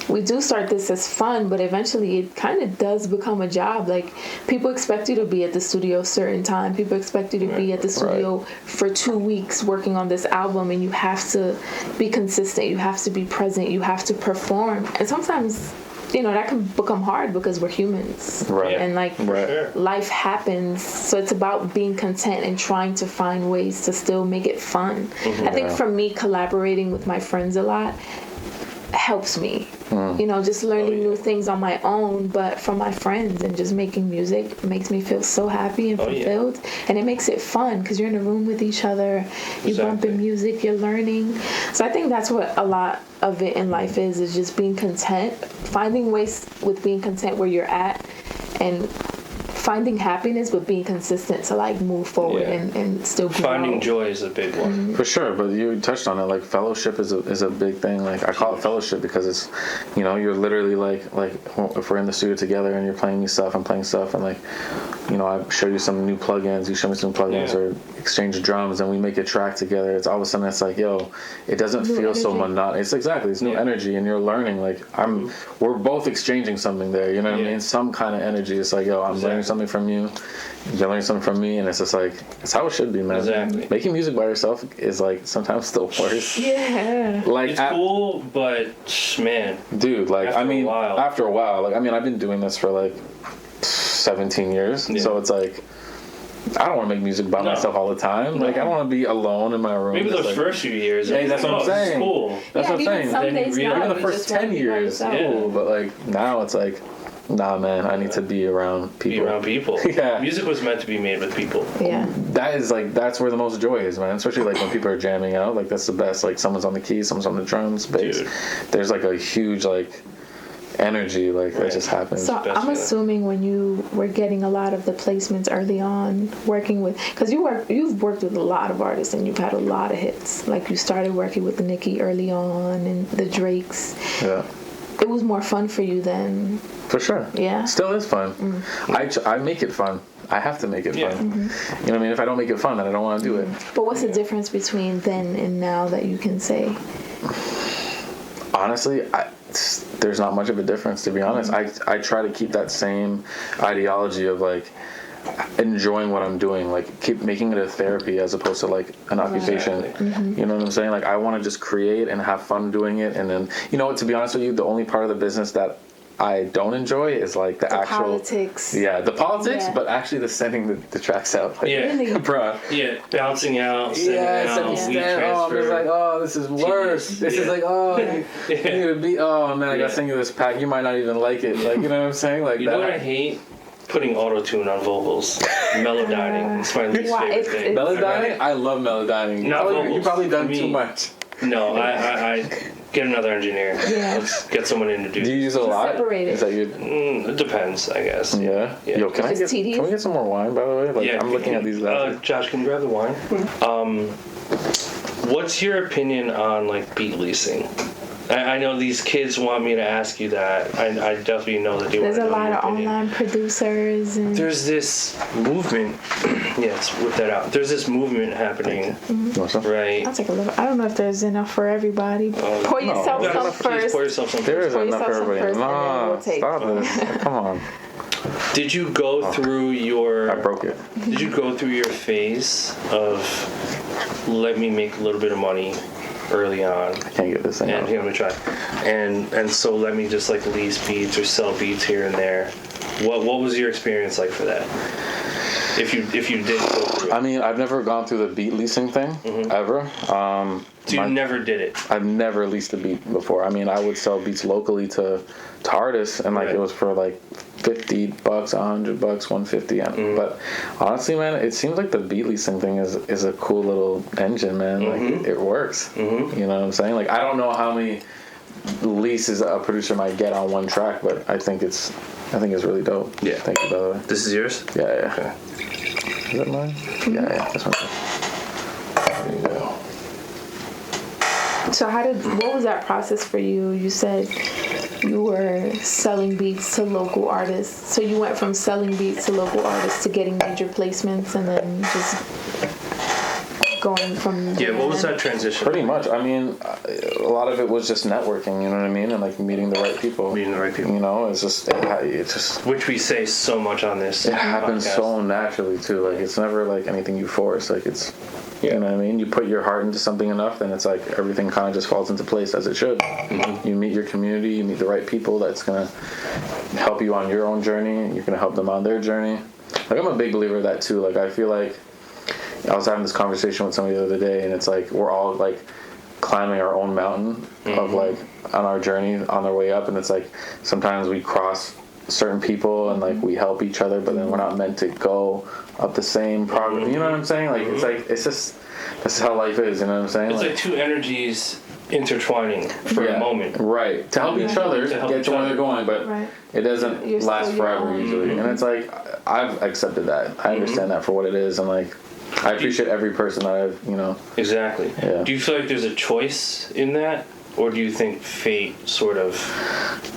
we do start this as fun, but eventually it kind of does become a job. Like, people expect you to be at the studio a certain time. People expect you to be at the studio for 2 weeks working on this album, and you have to be consistent. You have to be present. You have to perform. And sometimes, you know, that can become hard because we're humans. And like, life happens. So it's about being content and trying to find ways to still make it fun. I think for me, collaborating with my friends a lot helps me. You know, just learning new things on my own, but from my friends, and just making music makes me feel so happy and fulfilled. And it makes it fun because you're in a room with each other, you're bumping music, you're learning. So I think that's what a lot of it in life is just being content, finding ways with being content where you're at, and finding happiness, but being consistent to like move forward and still grow. Finding joy is a big one. For sure, but you touched on it. Like, fellowship is a big thing. Like, I call it fellowship because it's, you know, you're literally like if we're in the studio together and you're playing me stuff, I'm playing stuff, and like, you know, I show you some new plugins, you show me some plugins, or exchange drums, and we make a track together. It's all of a sudden it's like, yo, it doesn't feel so monotonous. It's new energy, and you're learning. Like, we're both exchanging something there. You know what I mean? Some kind of energy. It's like, yo, I'm learning something from you, you're learning something from me, and it's just like, it's how it should be, man. Making music by yourself is like sometimes the worst. Like, it's cool, but man, dude, like, after a while, like, I mean, I've been doing this for like 17 years, so it's like, I don't want to make music by myself all the time. Like, I don't want to be alone in my room. Maybe those first few years. Hey, that's what I'm saying. Cool. That's what I'm saying. Some days even the first 10 years, cool. But like, now it's like, nah, man, I need to be around people. Be around people. Music was meant to be made with people. That is like, that's where the most joy is, man. Especially like when people are jamming out. Like, that's the best. Like, someone's on the keys, someone's on the drums, bass. There's like a huge like energy that just happens. So I'm assuming when you were getting a lot of the placements early on, working with, because you've worked with a lot of artists and you've had a lot of hits. Like, you started working with the Nicki early on and the Drakes. It was more fun for you then. For sure. Still is fun. I make it fun. I have to make it Yeah. fun. You know what I mean? If I don't make it fun, then I don't want to do it. But what's the difference between then and now that you can say? Honestly, there's not much of a difference, to be honest. I try to keep that same ideology of like enjoying what I'm doing, like keep making it a therapy as opposed to like an occupation. You know what I'm saying? Like I want to just create and have fun doing it, and then you know what, to be honest with you, the only part of the business that I don't enjoy is like the actual politics. Yeah, the politics, Yeah. but actually the sending the tracks out. Like, Yeah. Really? bruh. Yeah, bouncing out, sending out, sending weed stand. Oh, I'm just transfer. like, oh, this is worse. This is Yeah. like, oh, you need to be. Oh man, I gotta Yeah. send you this pack. You might not even like it. Like, you know what I'm saying? Like You that. know what I hate? Putting auto-tune on vocals. Melodyning. It's my least Why? favorite It's- thing. Melodyning? I love melodyning. Not You vocals, probably done for me. too much. No, I get another engineer. Yeah. Let's get someone in to do Do you use it a lot? separate it. Is that your? It depends, I guess. Yeah. Yeah. Yo, can It's tedious. can we get some more wine, by the way? Like, Yeah, I'm looking at these glasses. Josh, can you grab the wine? What's your opinion on like beat leasing? I know these kids want me to ask you that. I definitely know that they want There's to a know lot your of opinion. online producers and There's this movement. Yes, whip that out. There's this movement happening, You want some? right? I'll take a little. I don't know if there's enough for everybody. Pour no. yourself Guys, some please first. pour yourself some There first. is Pour enough for yourself some everybody. first, and then No, we'll take. stop this. Come on. Did you go through your? I broke it. Did you go through your phase of let me make a little bit of money early on? I can't get this thing And out. here, let me try. And so let me just like lease beats or sell beats here and there. What was your experience like for that? If you did go through it. I mean, I've never gone through the beat leasing thing ever. So you never did it. I've never leased a beat before. I mean, I would sell beats locally to artists, and like Right. it was for like $50, $100, $150. But honestly, man, it seems like the beat leasing thing is a cool little engine, man. Like it works. You know what I'm saying? Like I don't know how many leases a producer might get on one track, but I think it's really dope. Yeah. Thank you, by the way. This is yours? Yeah. Okay. Is that mine? Yeah. This one. There you go. So what was that process for you? You said you were selling beats to local artists. So you went from selling beats to local artists to getting major placements and then just going from Yeah, what was there. that transition? Pretty much. I mean, a lot of it was just networking. You know what I mean, and like meeting the right people. Meeting the right people. You know, it's just Which we say so much on this. it happens podcast. so naturally too. Like it's never like anything you force. Like it's. Yeah. You know what I mean? You put your heart into something enough, then it's like everything kind of just falls into place as it should. You meet your community, you meet the right people that's going to help you on your own journey, you're going to help them on their journey. Like, I'm a big believer of that too. Like, I feel like I was having this conversation with somebody the other day, and it's like we're all like climbing our own mountain of like on our journey on our way up, and it's like sometimes we cross certain people and like we help each other, but then we're not meant to go up the same progress. You know what I'm saying? Like it's just that's how life is. You know what I'm saying? It's like two energies intertwining for a moment. right? To help each other To help get each to where other. they're going, but Right. it doesn't You're last still your forever own. usually. And it's like I've accepted that. I understand that for what it is, and like I appreciate every person that I've Exactly. Yeah. Do you feel like there's a choice in that? Or do you think fate sort of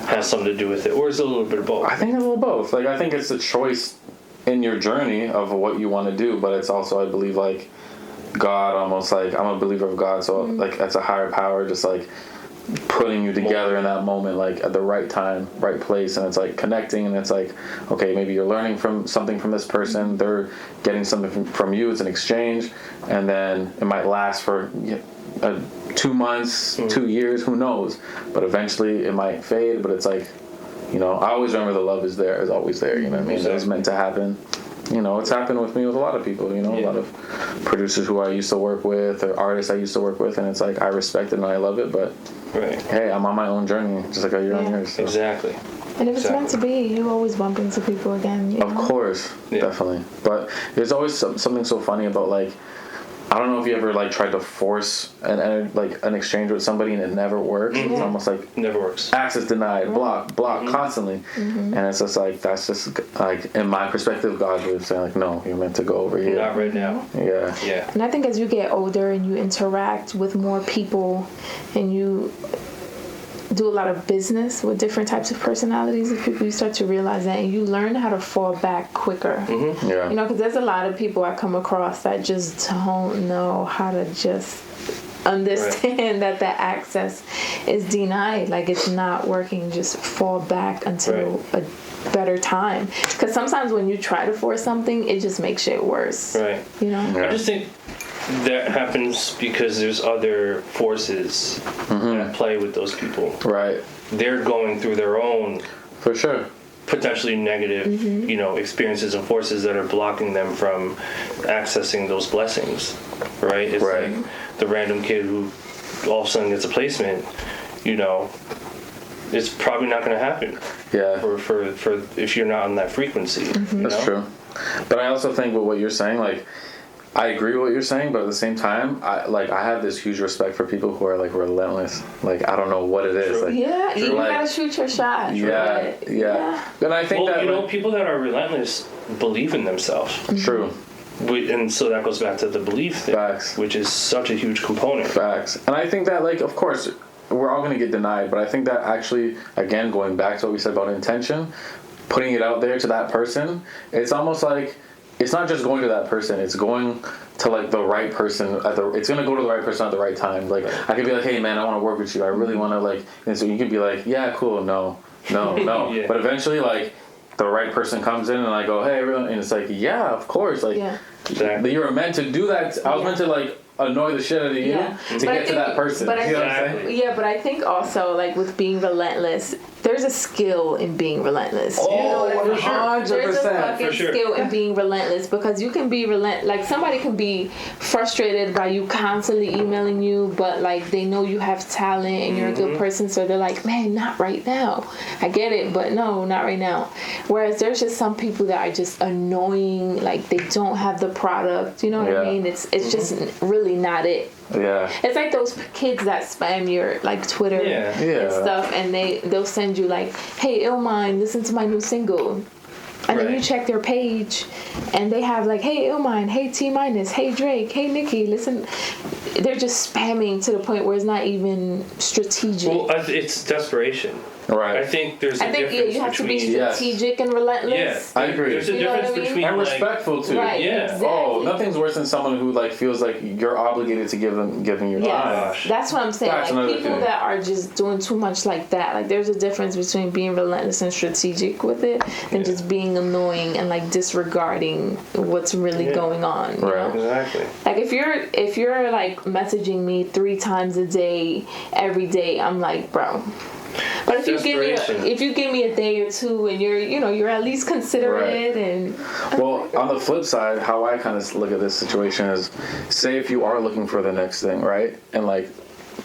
has something to do with it? Or is it a little bit of both? I think it's a little both. Like I think it's a choice in your journey of what you want to do, but it's also, I believe, like God, almost like I'm a believer of God, so like that's a higher power, just like putting you together in that moment, like at the right time, right place, and it's like connecting, and it's like, okay, maybe you're learning from something from this person, they're getting something from you, it's an exchange, and then it might last for 2 months, 2 years, who knows, but eventually it might fade, but it's like, I always remember the love is always there, you know what I mean? It was meant to happen. It's happened with me with a lot of people, a lot of producers who I used to work with or artists I used to work with, and it's like I respect it and I love it, but Right. hey, I'm on my own journey, just like how you're on yours. So. Exactly. And if it's meant to be, you always bump into people again. You Of know? course, Yeah. definitely. But there's always something so funny about like, I don't know if you ever like tried to force an exchange with somebody and it never works. It's almost like Never works. access denied, block constantly, and it's just like that's just like in my perspective, God would say like, no, you're meant to go over here. Not right now. Yeah. Yeah. And I think as you get older and you interact with more people and you do a lot of business with different types of personalities of people, you start to realize that, and you learn how to fall back quicker. Yeah. You know, because there's a lot of people I come across that just don't know how to just understand that the access is denied. Like, it's not working. Just fall back until a better time. Because sometimes when you try to force something, it just makes shit worse. Right. You know? I just think that happens because there's other forces that play with those people. Right. They're going through their own For sure. potentially negative, you know, experiences and forces that are blocking them from accessing those blessings, right? It's Right. like the random kid who all of a sudden gets a placement, you know, it's probably not going to happen. Yeah. For if you're not on that frequency. You That's know? true. But I also think with what you're saying, like, I agree with what you're saying, but at the same time, I have this huge respect for people who are like relentless. Like, I don't know what it is. Like, Yeah, you like, gotta shoot your shot. yeah, yeah. And I think Well, that, you know, like, people that are relentless believe in themselves. true. And so that goes back to the belief thing, Facts. which is such a huge component. Facts. And I think that, like, of course, we're all going to get denied, but I think that actually, again, going back to what we said about intention, putting it out there to that person, it's almost like, it's not just going to that person, it's going to, like, the right person it's going to go to the right person at the right time. Like, I could be like, hey, man, I want to work with you. I really want to, like, and so you could be like, yeah, cool, no. Yeah. But eventually, like, the right person comes in and I go, hey, everyone, and it's like, yeah, of course, like, Exactly. you were meant to do that. I was meant to, like, annoy the shit out of you to But get to that person. But You know what I'm saying? yeah, but I think also, like, with being relentless, there's a skill in being relentless. You know what I mean? 100%. There's a fucking For sure. skill in being relentless, because you can be like, somebody can be frustrated by you constantly emailing you, but, like, they know you have talent and you're a good person, so they're like, man, not right now. I get it, but no, not right now. Whereas there's just some people that are just annoying, like, they don't have the product, you know what I mean? It's just really not it. Yeah. It's like those kids that spam your, like, Twitter and stuff, and they'll send you, like, hey, Illmind, listen to my new single. And then you check their page, and they have, like, hey, Illmind, hey, T-Minus, hey, Drake, hey, Nicki, listen. They're just spamming to the point where it's not even strategic. Well, it's desperation. Right. I think there's a difference you have to be between... strategic and relentless. I agree. There's a You know difference what I mean? between, And like... respectful too. Right, Yeah. exactly. Oh, nothing's worse than someone who, like, feels like you're obligated to give them your time. Yes, that's what I'm saying. That's Like, another people thing. that are just doing too much like that. Like, there's a difference between being relentless and strategic with it, and just being annoying and, like, disregarding what's really going on. You Right. know? Exactly. Like, if you're like messaging me 3 times a day, every day, I'm like, bro. But if you give me a day or two, and you're at least considerate, and Well, on the flip side, how I kind of look at this situation is, say if you are looking for the next thing, right? And, like,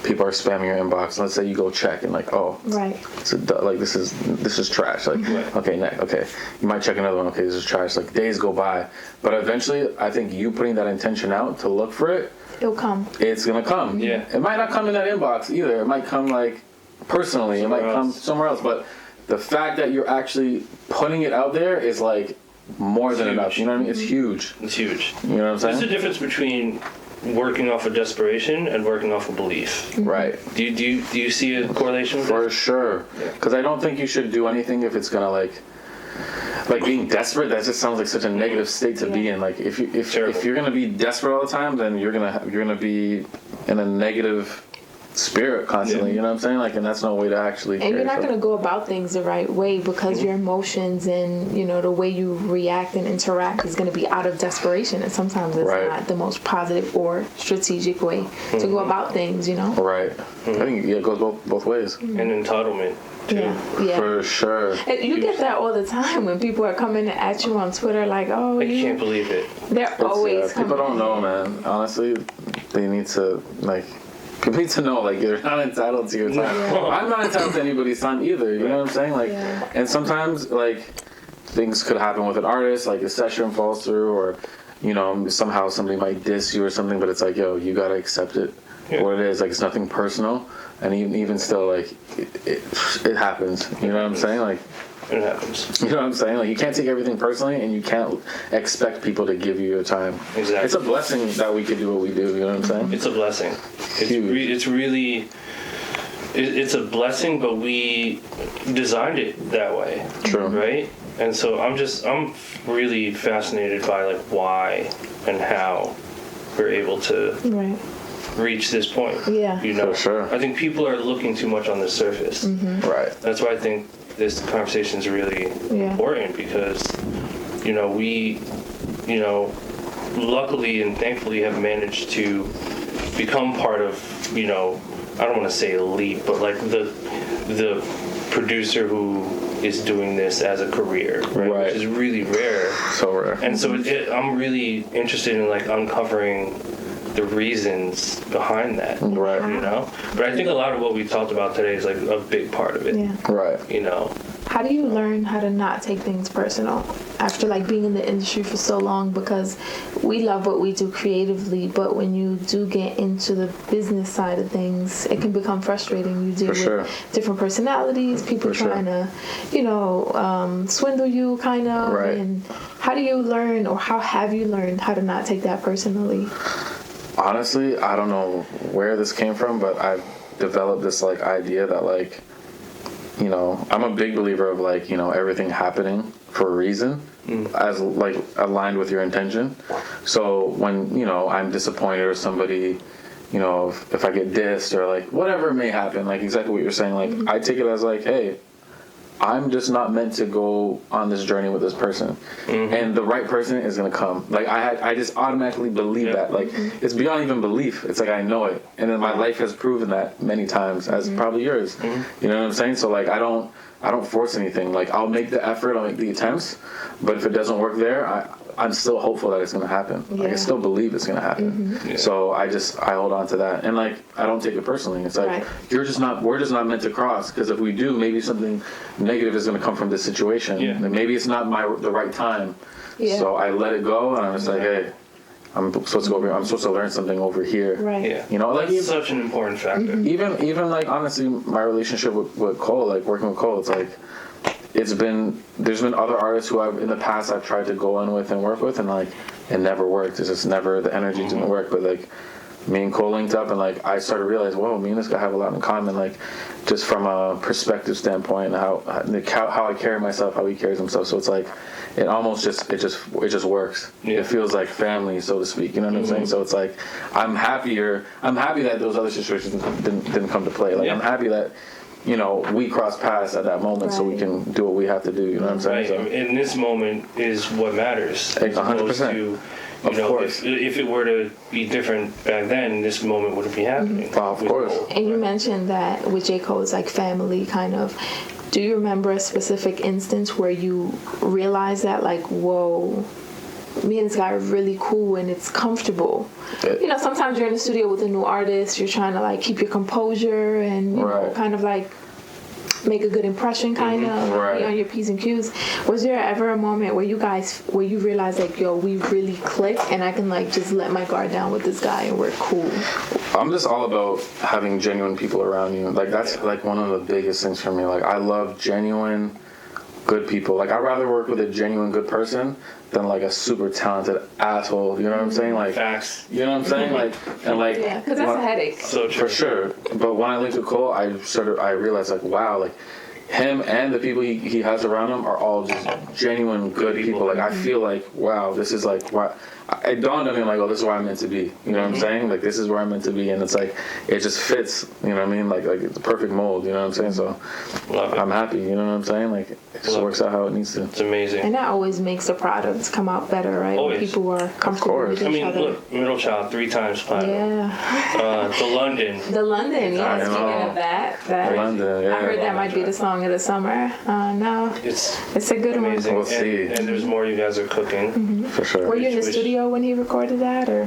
people are spamming your inbox. Let's say you go check and, like, oh, right. so, like, this is trash. Like, okay, next, okay, you might check another one. Okay, this is trash. Like, days go by, but eventually, I think you putting that intention out to look for it, It'll come. it's gonna come. Yeah. It might not come in that inbox either. It might come, like, personally. It might come somewhere else. But the fact that you're actually putting it out there is, like, more than enough. You know what I mean? It's huge. It's huge. You know what I'm saying? There's a difference between working off of desperation and working off of belief. Right. Do you see a correlation with For that? sure. Because I don't think you should do anything if it's gonna, like being desperate. That just sounds like such a negative state to be in. Like, if you're gonna be desperate all the time, then you're gonna be in a negative spirit constantly. You know what I'm saying? Like, and that's no way to actually. And you're not going to go about things the right way, because your emotions and, you know, the way you react and interact is going to be out of desperation, and sometimes it's not the most positive or strategic way to go about things, you know. Right. I think it goes both ways. And entitlement too. Yeah. For sure. And you get that all the time when people are coming at you on Twitter, like, oh, I can't believe it. they're always coming. People don't know, man. Honestly, they need to, like. People need to know, like, you're not entitled to your time. I'm not entitled to anybody's time either. You know what I'm saying? Like, and sometimes, like, things could happen with an artist, like a session falls through, or, you know, somehow somebody might diss you or something. But it's like, yo, you gotta accept it for what it is. Like, it's nothing personal, and even still, like, it happens. You know what I'm saying? Like. It happens. You know what I'm saying? Like, you can't take everything personally, and you can't expect people to give you your time. Exactly. It's a blessing that we could do what we do. You know what I'm saying? It's a blessing. Huge. It's really it's a blessing, but we designed it that way. True. Right? And so I'm really fascinated by like why and how we're able to Right. reach this point. Yeah. You know, For sure. I think people are looking too much on the surface. Right. That's why I think this conversation is really Yeah. important because, you know, we, you know, luckily and thankfully have managed to become part of, you know, I don't want to say elite, but like the producer who is doing this as a career, right? Right. Which is really rare. So rare. And so I'm really interested in like uncovering the reasons behind that, Right. you know? But I think a lot of what we talked about today is like a big part of it, Yeah. Right. you know? How do you learn how to not take things personal after like being in the industry for so long? Because we love what we do creatively, but when you do get into the business side of things, it can become frustrating. You deal with sure. different personalities, people For sure. trying to, you know, swindle you kind of. Right. And how do you learn, or how have you learned how to not take that personally? Honestly, I don't know where this came from, but I've developed this like idea that like, you know, I'm a big believer of like, you know, everything happening for a reason, as like aligned with your intention. So when, you know, I'm disappointed or somebody, you know, if I get dissed or like whatever may happen, like exactly what you're saying, like I take it as like, hey, I'm just not meant to go on this journey with this person, and the right person is gonna come. Like I just automatically believe that. Like it's beyond even belief. It's like I know it, and then my life has proven that many times, as probably yours. You know what I'm saying? So like I don't force anything. Like I'll make the effort, I'll make the attempts, but if it doesn't work there, I'm still hopeful that it's gonna happen. Like I Yeah. still believe it's gonna happen. So I hold on to that, and like I don't take it personally. It's like Right. we're just not meant to cross, because if we do, maybe something negative is gonna come from this situation. Yeah. And maybe it's not the right time. Yeah. So I let it go, and I'm just like, hey, I'm supposed to go over here. I'm supposed to learn something over here. Right. Yeah. You know, like That's such an important factor. even like honestly, my relationship with Cole, like working with Cole, it's like there's been other artists who I've tried to go in with and work with, and like it never worked. It's just never, the energy didn't work. But like me and Cole linked up, and like I started to realize, whoa, me and this guy have a lot in common, like just from a perspective standpoint, and how I carry myself, how he carries himself. So it's like it almost just works. Yeah. It feels like family, so to speak. You know what I'm saying? So it's like I'm happy that those other situations didn't come to play. Like Yeah. I'm happy that, you know, we crossed paths at that moment, so we Right. can do what we have to do. You know what I'm saying? Right. In this moment is what matters. As 100%. opposed to, Of you know, course. if it were to be different back then, this moment wouldn't be happening. Of with course. Cole. And you mentioned that with J. Cole, it's like family kind of. Do you remember a specific instance where you realized that, like, whoa, me and this guy are really cool and it's comfortable? You know, sometimes you're in the studio with a new artist, you're trying to like keep your composure and you know, Right. kind of like make a good impression, kind of Right. be on your P's and Q's. Was there ever a moment where you realized like, yo, we really click and I can like just let my guard down with this guy and we're cool? I'm just all about having genuine people around you. Like that's like one of the biggest things for me. Like I love genuine good people. Like I'd rather work with a genuine good person than like a super talented asshole. You know what I'm saying? Like Facts. you know what I'm saying? Like and like Yeah, because that's a headache. So true. for sure. But when I linked with Cole, I realized like wow, like him and the people he has around him are all just genuine good people. Like I feel like wow, this is like wow. It dawned on me like, oh, this is where I'm meant to be. You know what I'm saying? Like this is where I'm meant to be, and it's like it just fits. You know what I mean? Like it's a perfect mold. You know what I'm saying? So Love it. I'm happy. You know what I'm saying? Like it just Love works out how it needs to. It's amazing. And that always makes the products come out better, right? Always. When people are comfortable course. with I each mean, other. look, Middle Child 3 times platinum. Yeah. The London. The London, yeah. I Speaking know. of that London, yeah. I heard that might be the song of the summer. No, it's a good Amazing. We'll see. And there's more you guys are cooking. For sure. one. Were you in the Which- studio when he recorded that, or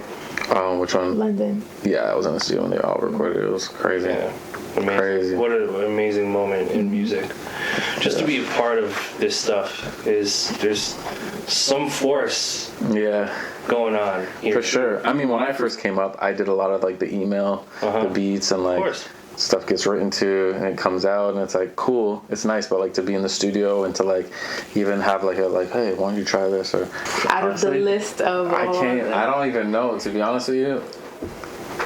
Which one? London? Yeah, I was in the studio when they all recorded. It was crazy. Yeah. Amazing. Crazy. What an amazing moment in music. Just to be a part of this stuff there's some force Yeah. going on here. For sure. I mean, when I first came up, I did a lot of like the email, the beats, and like course. stuff gets written to, and it comes out, and it's like cool. It's nice, but like to be in the studio and to like even have like hey, why don't you try this? Or Out of the honestly, list of I all can't. the- I don't even know, to be honest with you.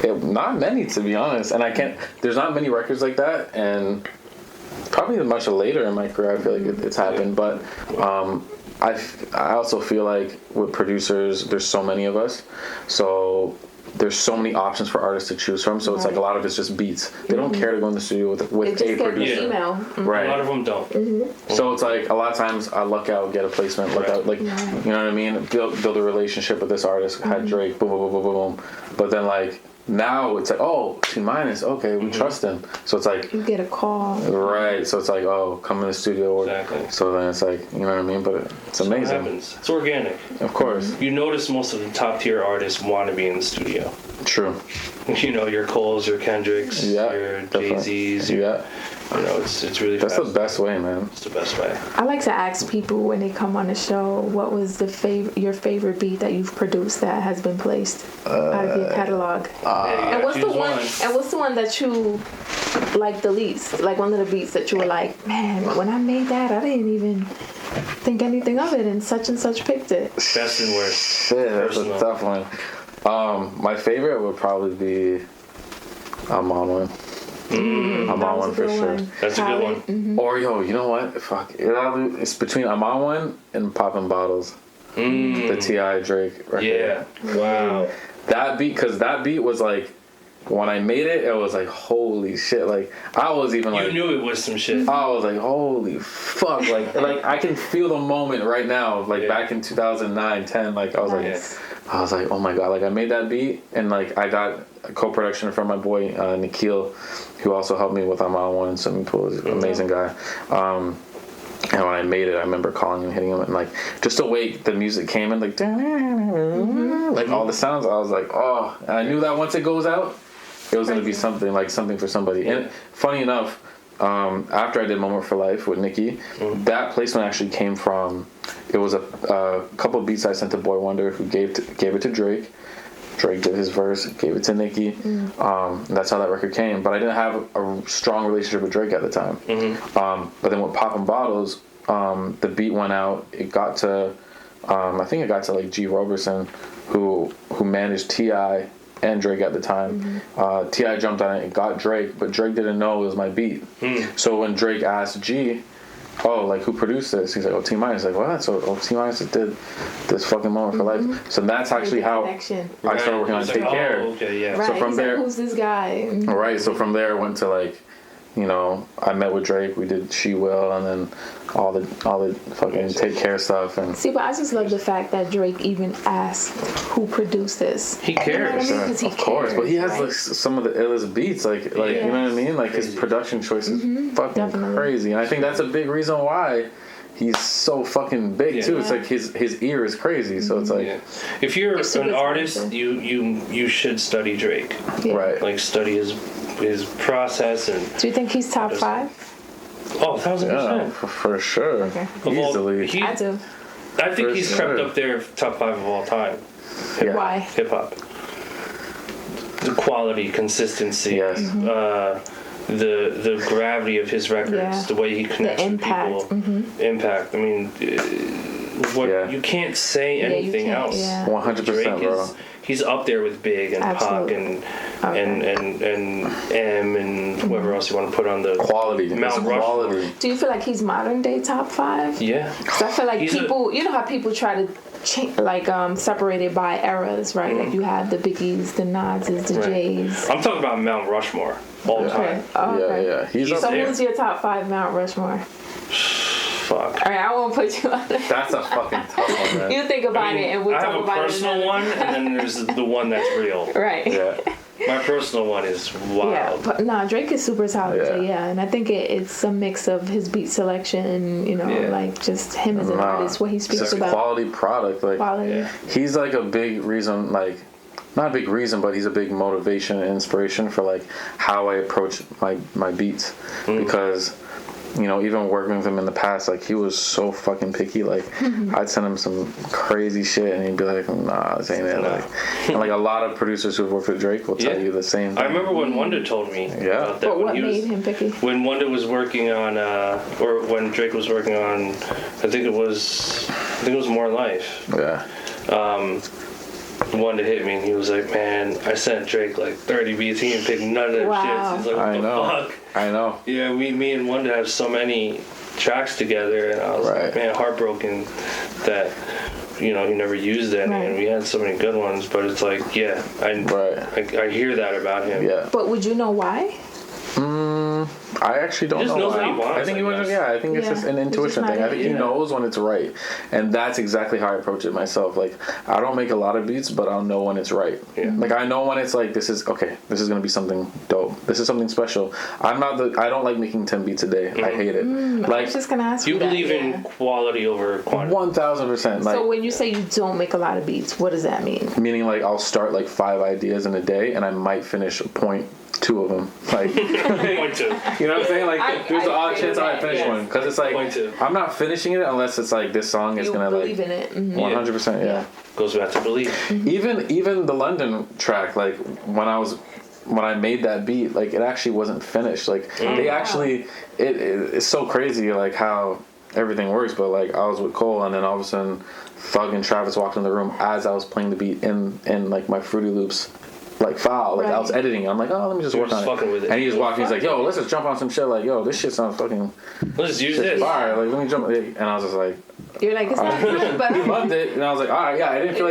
Not many, to be honest. And I can't. There's not many records like that, and probably much later in my career, I feel like it's happened. But I also feel like with producers, there's so many of us, so there's so many options for artists to choose from. So it's like a lot of it's just beats. They don't care to go in the studio with a producer. Email. Right. A lot of them don't. So it's like a lot of times I luck out, get a placement, luck out, like you know what I mean. Build a relationship with this artist. Had Drake, boom, boom, boom, boom, boom. But then like now it's like, oh, T-minus, okay, we trust him. So it's like You get a call. right. So it's like, oh, come in the studio. Or, Exactly. So then it's like, you know what I mean. But it's What amazing. happens? It's organic. Of course, You notice most of the top tier artists want to be in the studio. true. You know, your Coles, your Kendricks, Yeah, your definitely. Jay-Z's. Yeah, You know, it's really that's the fast. best way, man. It's the best way. I like to ask people when they come on the show, what was your favorite beat that you've produced that has been placed out of your catalog? And what's the choose one? one. And what's the one that you like the least? Like one of the beats that you were like, man, when I made that, I didn't even think anything of it, and such picked it. Best and worst. Shit, that's Personal. a tough one. My favorite would probably be I'm on one. I'm That on was one a for good sure. one. That's a good Khaled. one. Or yo, you know what? Fuck, it's between I'm on one and popping bottles. The T.I. Drake record. Yeah. Wow. That beat, cause that beat was like, when I made it, it was like holy shit. Like I was even like, You knew it was some shit. I was like, holy fuck. Like I can feel the moment right now. Like back in 2009, 10. Like I was like. Nice. I was like, oh my god! Like I made that beat, and like I got a co-production from my boy Nikhil, who also helped me with I'm on one swimming pool. He's an amazing guy. And when I made it, I remember calling him, hitting him, and like just the way the music came in, like like all the sounds. I was like, oh! And I knew that once it goes out, it was gonna be something for somebody. And funny enough, after I did Moment for Life with Nicki, that placement actually came from. It was a couple of beats I sent to Boy Wonder, who gave it to Drake. Drake did his verse, gave it to Nicki. That's how that record came. But I didn't have a strong relationship with Drake at the time. But then with Poppin' Bottles, the beat went out. It got to, I think it got to like G. Roberson, who managed T.I. and Drake at the time. T.I. jumped on it and got Drake, but Drake didn't know it was my beat. So when Drake asked G, oh, like who produced this? He's like, oh, T-Minus. Like, what? So T-Minus did this fucking Moment for Life. So that's actually how I Connection. started working on He's Take like, Care. Oh, okay, yeah. Right. So from He's there- like, who's this guy? Right. So from there, I went to like, you know, I met with Drake. We did She Will, and then all the fucking Take Care stuff. And See, but I just love the fact that Drake even asked who produced this. He You know what I cares. mean? 'Cause he of course, cares, but he has right? like some of the illest beats, like you know what I mean. Like his production choices, fucking Definitely. crazy, and I think that's a big reason why he's so fucking big too. It's like his ear is crazy, so it's like If you're It's super an artist, talented. you should study Drake. Yeah. right. Like study his process and Do you think he's top 5? 1,000%. for sure, Okay. Of all- easily. he- I do. I think For he's sure. crept up there top 5 of all time. Yeah. Why? Hip hop. The quality, consistency. Yes. The gravity of his records, Yeah. the way he connects with impact. people, impact. I mean, what Yeah. you can't say you anything can't, else. yeah. 100%, Drake bro. He's up there with Big and Absolutely. Pac and M and whoever else you want to put on the Quality, Mount it's Rushmore. quality. Do you feel like he's modern day top 5? Yeah. Because I feel like He's a- people, you know how people try to separate it by eras, right? Like you have the Biggies, the Nases, the Right. Jays. I'm talking about Mount Rushmore all Okay. time. Oh, okay. Yeah. He's He's up So there. who's your top 5 Mount Rushmore? Fuck. All right, I won't put you on there. That's a fucking tough one, man. You think about it, and we'll I talk have a about it. personal another- one, and then there's the one that's real. Right. Yeah. My personal one is Yeah, wild. but no, Drake is super talented, Yeah. yeah, and I think it's a mix of his beat selection and Yeah. like just him as an Nah, artist, what he it's speaks just about, quality product. Like quality. Yeah. he's like a big reason, like not a big reason, but he's a big motivation and inspiration for like how I approach my beats because. You know, even working with him in the past, like he was so fucking picky. Like I'd send him some crazy shit, and he'd be like, "Nah, this ain't it." Like, and like a lot of producers who've worked with Drake will tell Yeah. you the same thing. I remember when Wonder told me Yeah. about that. But when what he was, made him picky? when Wonder was working on, or when Drake was working on, I think it was More Life. Yeah. one to hit me, and he was like, "Man, I sent Drake like 30 beats. He didn't pick none of them Wow. shits." He's like, "What I the know. fuck?" I know. Yeah, me and Wonder have so many tracks together, and I was Right. like, man, heartbroken that he never used it, Right. and we had so many good ones. But it's like, yeah, I hear that about him. Yeah. But would you know why? I actually don't He just know knows why. what he wants, I think I he was. guess. Yeah, I think it's Yeah. just an He's intuition just thing. not I think he in it. knows when it's right, and that's exactly how I approach it myself. Like, I don't make a lot of beats, but I'll know when it's right. Yeah. Like, I know when it's like, this is gonna be something dope. This is something special. I don't like making 10 beats a day. I hate it. I Like, was just gonna ask you You that, believe in yeah. quality over quantity. 1000%. Like, So when you say you don't make a lot of beats, what does that mean? meaning like I'll start like 5 ideas in a day, and I might finish 0.2 of them. Like, Point two. you know what I'm saying? Like, there's an I odd agree chance with I might that, finish yes. one, because it's like Point two. I'm not finishing it unless it's like this song is You gonna believe like in it. Mhm. 100%. Yeah. Goes back to belief. Even the London track, like when I made that beat, like it actually wasn't finished. Like they actually, it's so crazy like how everything works. But like I was with Cole, and then all of a sudden, Thug and Travis walked in the room as I was playing the beat in like my Fruity Loops like file. Like I was Right. editing. I'm like, oh, let me just You were work on just fucking it. with it. And he just walked in. He's like, yo, let's just jump on some shit. Like, yo, this shit sounds fucking Let's use shit this. fire. Like, let me jump. And I was just like, You're like, it's not good, but he loved it, and I was like, all right, yeah. I didn't feel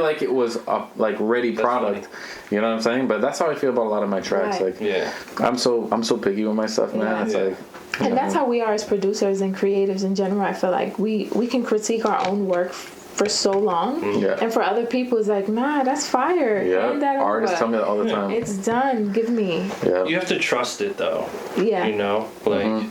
like it was a like ready That's product. You know what I'm saying? But that's how I feel about a lot of my tracks. Right. Like, Yeah. I'm so picky with my stuff, man. Yeah. It's Yeah. like, and that's how we are as producers and creatives in general. I feel like we can critique our own work for so long, yeah, and for other people, it's like, nah, that's fire. Hand that yeah. Artists over. tell me that all the time. It's done. Give me. Yeah, You have to trust it though. Yeah. Like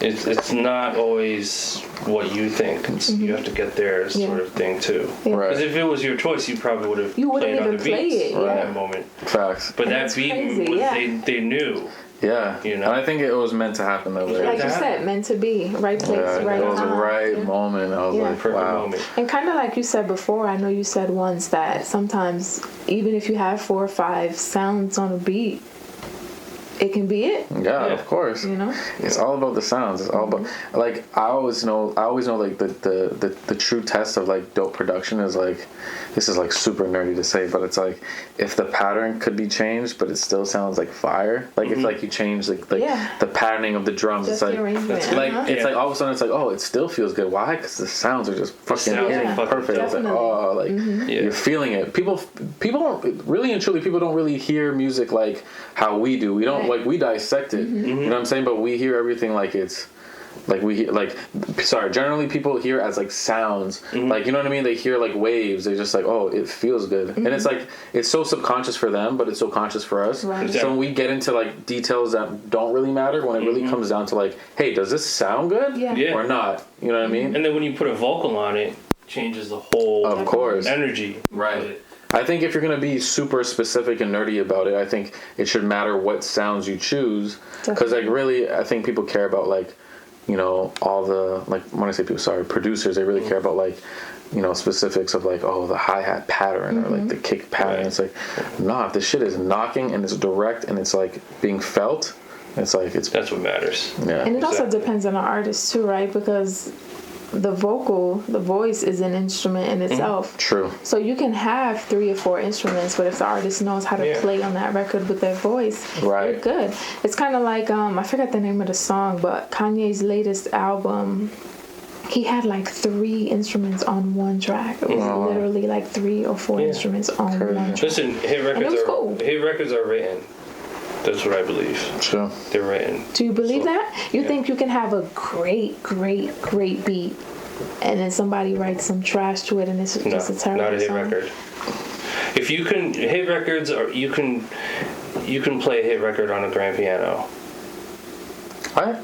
it's not always what you think. It's, You have to get there Yeah. sort of thing too. Yeah. Right. Because if it was your choice, you probably would have You wouldn't played even other play beats it, in yeah. that moment. facts. But And that that's beat crazy, was yeah. they knew. Yeah, You know? and I think it was meant to happen that way. Like you Yeah. said, meant to be. Right place, Yeah, right it was time. the right Yeah. moment. I was Yeah. like, Perfect wow. moment. And kind of like you said before, I know you said once that sometimes even if you have 4 or 5 sounds on a beat, it can be it. Yeah, Yeah. of course. You know? It's all about the sounds. It's all about like I always know like the true test of like dope production is like, this is like super nerdy to say, but it's like if the pattern could be changed but it still sounds like fire. Like if like you change like Yeah. the patterning of the drums, Just it's the like arrangement. like Uh-huh. it's like all of a sudden it's like, oh, it still feels good. Why? Because the sounds are just fucking sounds hitting are fucking perfect. It's like, Definitely. oh, like Yeah. you're feeling it. People don't really and truly, people don't really hear music like how we do. We don't Right. like, we dissect it. You know what I'm saying? But we hear everything like it's like we hear like, sorry, generally people hear it as like sounds. Like, you know what I mean? They hear like waves. They're just like, oh, it feels good. And it's like, it's so subconscious for them, but it's so conscious for us. Right. So when we get into like details that don't really matter, when it really comes down to like, hey, does this sound good Yeah. Yeah. or not? You know what I mean? And then when you put a vocal on it, changes the whole Of course. energy. Right. of it. I think if you're going to be super specific and nerdy about it, I think it should matter what sounds you choose. Because, like, really, I think people care about, like, you know, all the, like, when I say people, sorry, producers, they really care about, like, you know, specifics of, like, oh, the hi-hat pattern or, like, the kick pattern. Right. It's like, nah, if the shit is knocking and it's direct and it's, like, being felt, it's like, it's, That's what matters. yeah. And it also Exactly. depends on the artist too, right? Because the voice is an instrument in itself. True. So you can have 3 or 4 instruments, but if the artist knows how to Yeah. play on that record with their voice, Right. they're good. It's kind of like I forgot the name of the song, but Kanye's latest album, he had like 3 instruments on one track. It was literally like 3 or 4 instruments on one track. Listen, hit it records was are cool. hit records are written. That's what I believe. True. They're written. Do you believe So, that? You yeah. think you can have a great beat, and then somebody writes some trash to it, and it's No, just a terrible not a hit song? record. If you can hit records, or you can play a hit record on a grand piano. I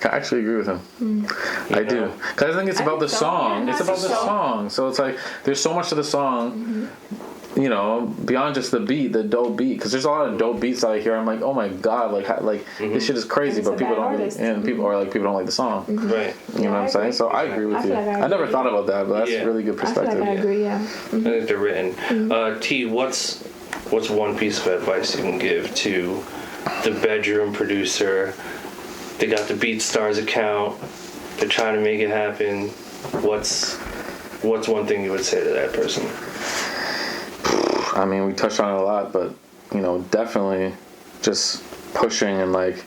actually agree with him. I know? do. Because I think it's I about the think so. song. Yeah, It's I about think the so. song. So it's like, there's so much to the song, you know, beyond just the beat, the dope beat. Because there's a lot of dope beats that I hear. I'm like, oh my God, like this shit is crazy. And it's But a people bad don't really, artist. and people, or like people don't like the song. Right. You know Yeah, what I I'm saying? agree. So I agree with I you. feel like I I never agree. thought about that, but that's Yeah. really good I feel like perspective. I agree, yeah. I think they're written. T, what's one piece of advice you can give to the bedroom producer? They got the BeatStars account. They're trying to make it happen. What's one thing you would say to that person? I mean, we touched on it a lot, but you know, definitely just pushing and like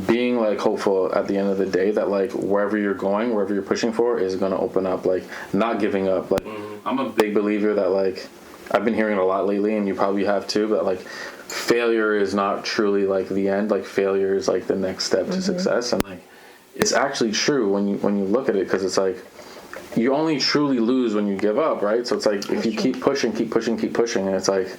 being like hopeful at the end of the day that like wherever you're going, wherever you're pushing for is gonna open up. Like not giving up. Like I'm a big believer that like I've been hearing it a lot lately, and you probably have too. But like failure is not truly like the end. Like failure is like the next step to success, and like it's actually true when you look at it, because it's like you only truly lose when you give up, right? So it's like if you keep pushing, and it's like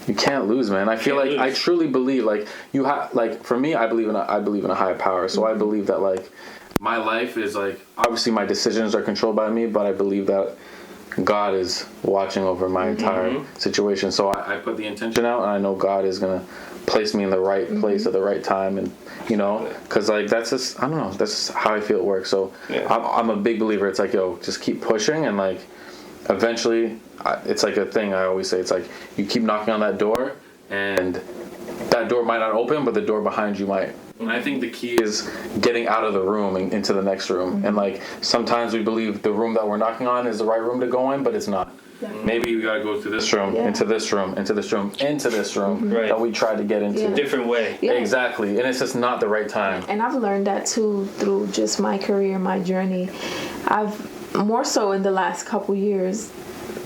you can't lose, man. I feel like I truly believe like you have like for me, I believe in a higher power. So I believe that like my life is like obviously my decisions are controlled by me, but I believe that God is watching over my entire situation. So I put the intention out, and I know God is gonna place me in the right place at the right time, and you know, because like that's just I don't know, that's just how I feel it works. So I'm a big believer. It's like, yo, just keep pushing, and like eventually it's like a thing I always say. It's like you keep knocking on that door, and that door might not open, but the door behind you might. And I think the key is getting out of the room and into the next room. And like sometimes we believe the room that we're knocking on is the right room to go in, but it's not. Maybe we gotta go through this room, into this room, into this room, into this room that we tried to get into. Different way. Exactly. And it's just not the right time. And I've learned that too through just my career, my journey. I've more so in the last couple years,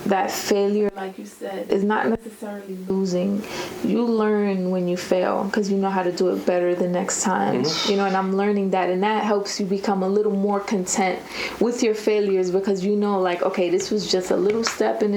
that failure, like you said, is not necessarily losing. You learn when you fail because you know how to do it better the next time. You know, and I'm learning that, and that helps you become a little more content with your failures, because you know, like, okay, this was just a little step in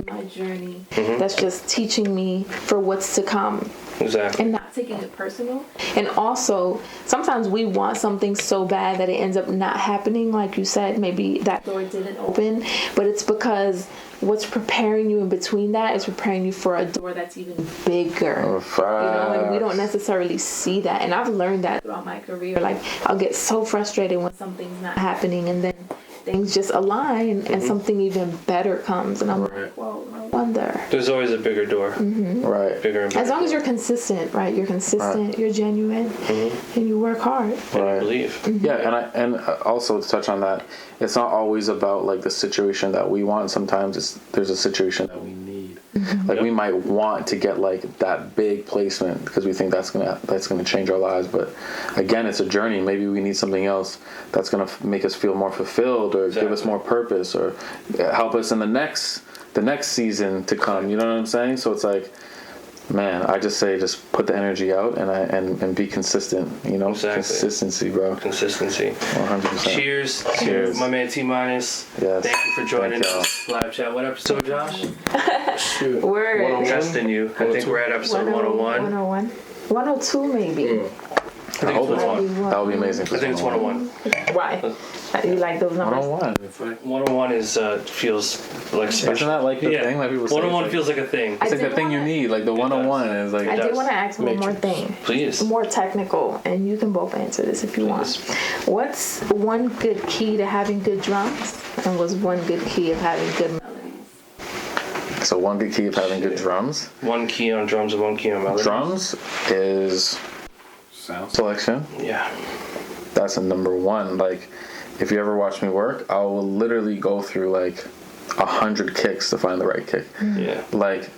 my journey that's just teaching me for what's to come. Exactly. And not taking it personal. And also, sometimes we want something so bad that it ends up not happening. Like you said, maybe that door didn't open, but it's because what's preparing you in between that is preparing you for a door that's even bigger. You know, and we don't necessarily see that. And I've learned that throughout my career. Like, I'll get so frustrated when something's not happening, and then things just align and something even better comes, and I'm like, whoa, no wonder. There's always a bigger door. Right. Bigger and bigger. As long as you're consistent, right? You're consistent, you're genuine, and you work hard. I believe. Yeah, and also to touch on that, it's not always about like the situation that we want. Sometimes there's a situation that we need. Like we might want to get like that big placement because we think that's gonna change our lives. But again, it's a journey. Maybe we need something else that's gonna make us feel more fulfilled, or give us more purpose, or help us in the next season to come. You know what I'm saying? So it's like, man, I just say just put the energy out and be consistent. You know, consistency, bro. Consistency. 100%. Cheers, my man T Minus. Yes. Thank you for joining us. Live chat. What episode, Josh? Shoot. Word. Testing you. I think we're at episode 101. 101. 102 maybe. I hope it's one. That would be amazing. I think it's 101. Why? You like those numbers? 101. It's like 101 is feels like special. Isn't that like the thing that people say? 101 feels like a thing. It's like the thing you need. Like the 101 is like. I did want to ask one more thing. Please. More technical, and you can both answer this if you want. What's one good key to having good drums, and what's one good key of having good melodies? So one good key of having good drums. One key on drums and one key on melodies. Drums is sound selection. Yeah. That's a number one. Like, if you ever watch me work, I will literally go through like 100 kicks to find the right kick. Yeah. Like,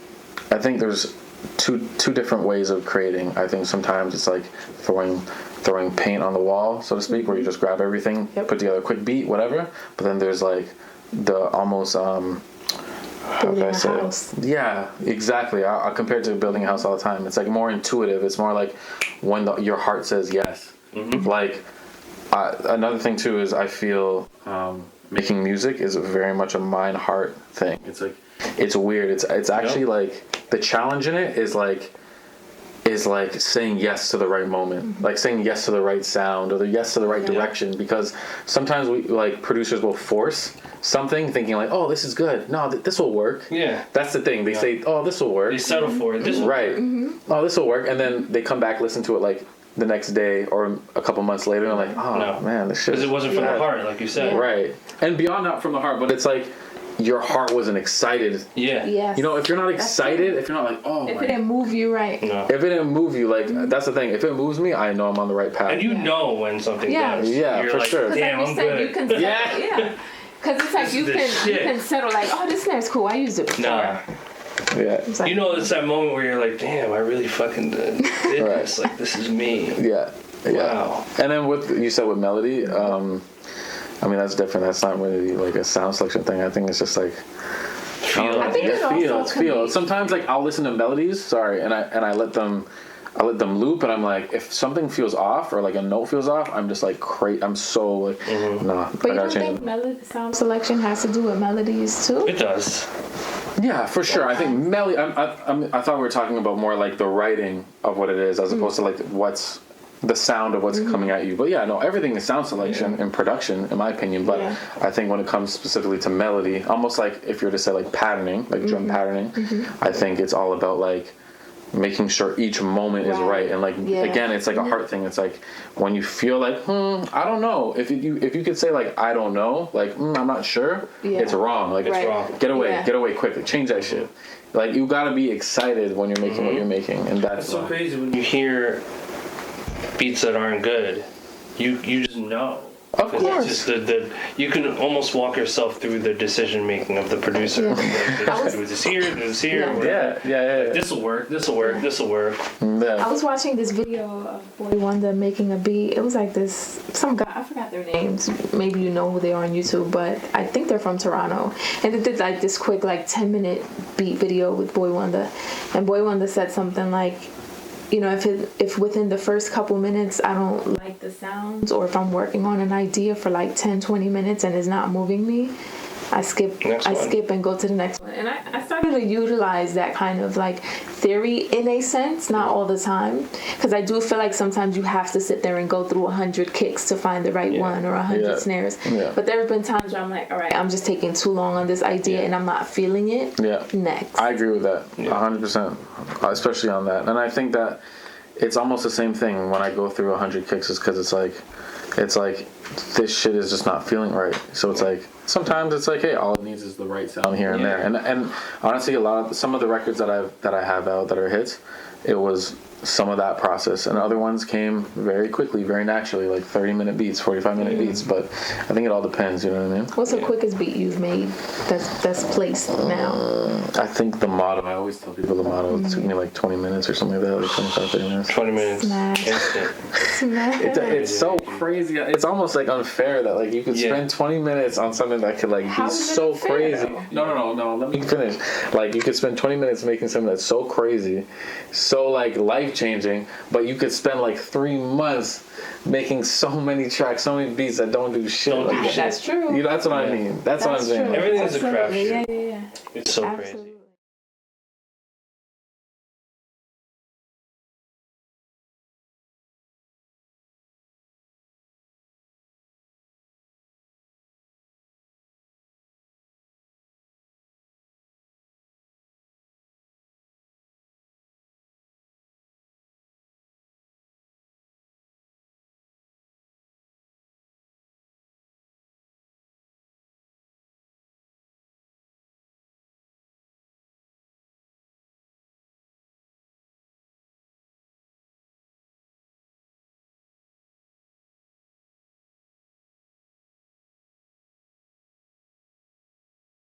I think there's two different ways of creating. I think sometimes it's like throwing paint on the wall, so to speak, where you just grab everything, put together a quick beat, whatever. But then there's like the almost how can I say it? Yeah, exactly. I compare it to building a house all the time. It's like more intuitive. It's more like when your heart says yes. Like another thing too is I feel making music is very much a mind-heart thing. It's like it's weird. It's actually like the challenge in it is like saying yes to the right moment, like saying yes to the right sound or the yes to the right direction, because sometimes we like producers will force something thinking like, oh, this is good, no, this will work. That's the thing, they say, oh, this will work, they settle for it, this will work. Oh, this will work, and then they come back, listen to it like the next day or a couple months later, and like, oh man, this shit, because it wasn't from the heart, like you said. Right. And beyond not from the heart, but it's like your heart wasn't excited. Yes. You know, if you're not excited, if you're not like, oh, if it didn't move you right. If it didn't move you, like, that's the thing. If it moves me, I know I'm on the right path. And you know when something does. Yeah, you're for like, sure. Damn, like I'm said, good. You can Because it's like you can settle like, oh, this snare's cool. I used it before. Nah. Yeah. It's like, You know, it's that moment where you're like, damn, I really fucking did Right. this. Like, this is me. Yeah. Yeah. Wow. And then with you said with melody, I mean that's different. That's not really like a sound selection thing. I think it's just like Feel. I think it also it's can feel. be- Sometimes like I'll listen to melodies, and I let them loop, and I'm like, if something feels off or like a note feels off, I'm just like I'm so like nah. But I you gotta don't change think it. melody sound selection has to do with melodies too? It does. Yeah, for sure. I think melody. I thought we were talking about more like the writing of what it is, as opposed to like what's the sound of what's coming at you. But yeah, no, everything is sound selection and production, in my opinion. But Yeah. I think when it comes specifically to melody, almost like if you were to say like patterning, like drum patterning, I think it's all about like making sure each moment is Right. right. And like Yeah. again, it's like a heart thing. It's like when you feel like I don't know, if you could say like I don't know, like I'm not sure, Yeah. it's wrong. Like Right. it's wrong. Get away quickly, change that shit. Like you gotta be excited when you're making what you're making, and That's so crazy when you hear beats that aren't good. You just know. Of It's course. just the you can almost walk yourself through the decision making of the producer. Like, do this here, do this here. Yeah. whatever. Yeah. This will work. This will work. This will work. Yeah. I was watching this video of Boy Wonder making a beat. It was like this, some guy, I forgot their names. Maybe you know who they are on YouTube, but I think they're from Toronto. And they did like this quick, like 10-minute beat video with Boy Wonder. And Boy Wonder said something like, you know, if within the first couple minutes I don't like the sounds, or if I'm working on an idea for like 10-20 minutes and it's not moving me, I skip and go to the next one. And I started to utilize that kind of like theory in a sense, not all the time, because I do feel like sometimes you have to sit there and go through 100 kicks to find the right one, or 100 snares. Yeah. But there have been times where I'm like, all right, I'm just taking too long on this idea and I'm not feeling it. Yeah. Next. I agree with that 100%, especially on that. And I think that it's almost the same thing when I go through 100 kicks, is because it's like this shit is just not feeling right. So it's like sometimes it's like, hey, all it needs is the right sound here and there. And honestly, some of the records that I have out that are hits, it was some of that process, and other ones came very quickly, very naturally, like 30-minute beats, 45-minute beats. But I think it all depends. You know what I mean? What's the quickest beat you've made that's placed now? I think the motto. I always tell people the motto. It took me like 20 minutes or something like that, like 25, 30 minutes. 20 minutes. Smash. Instant. Smash. It's so crazy. It's almost like unfair that like you could spend 20 minutes on something that could like How be is it so unfair, crazy. though? No. Let me finish. Like you could spend 20 minutes making something that's so crazy, so like life changing, but you could spend like 3 months making so many tracks, so many beats that don't do shit. Don't do Like, shit. That's true. You know, that's what I mean. That's what I'm saying. Everything is a Absolutely. crapshoot. Yeah. It's so Absolutely. crazy.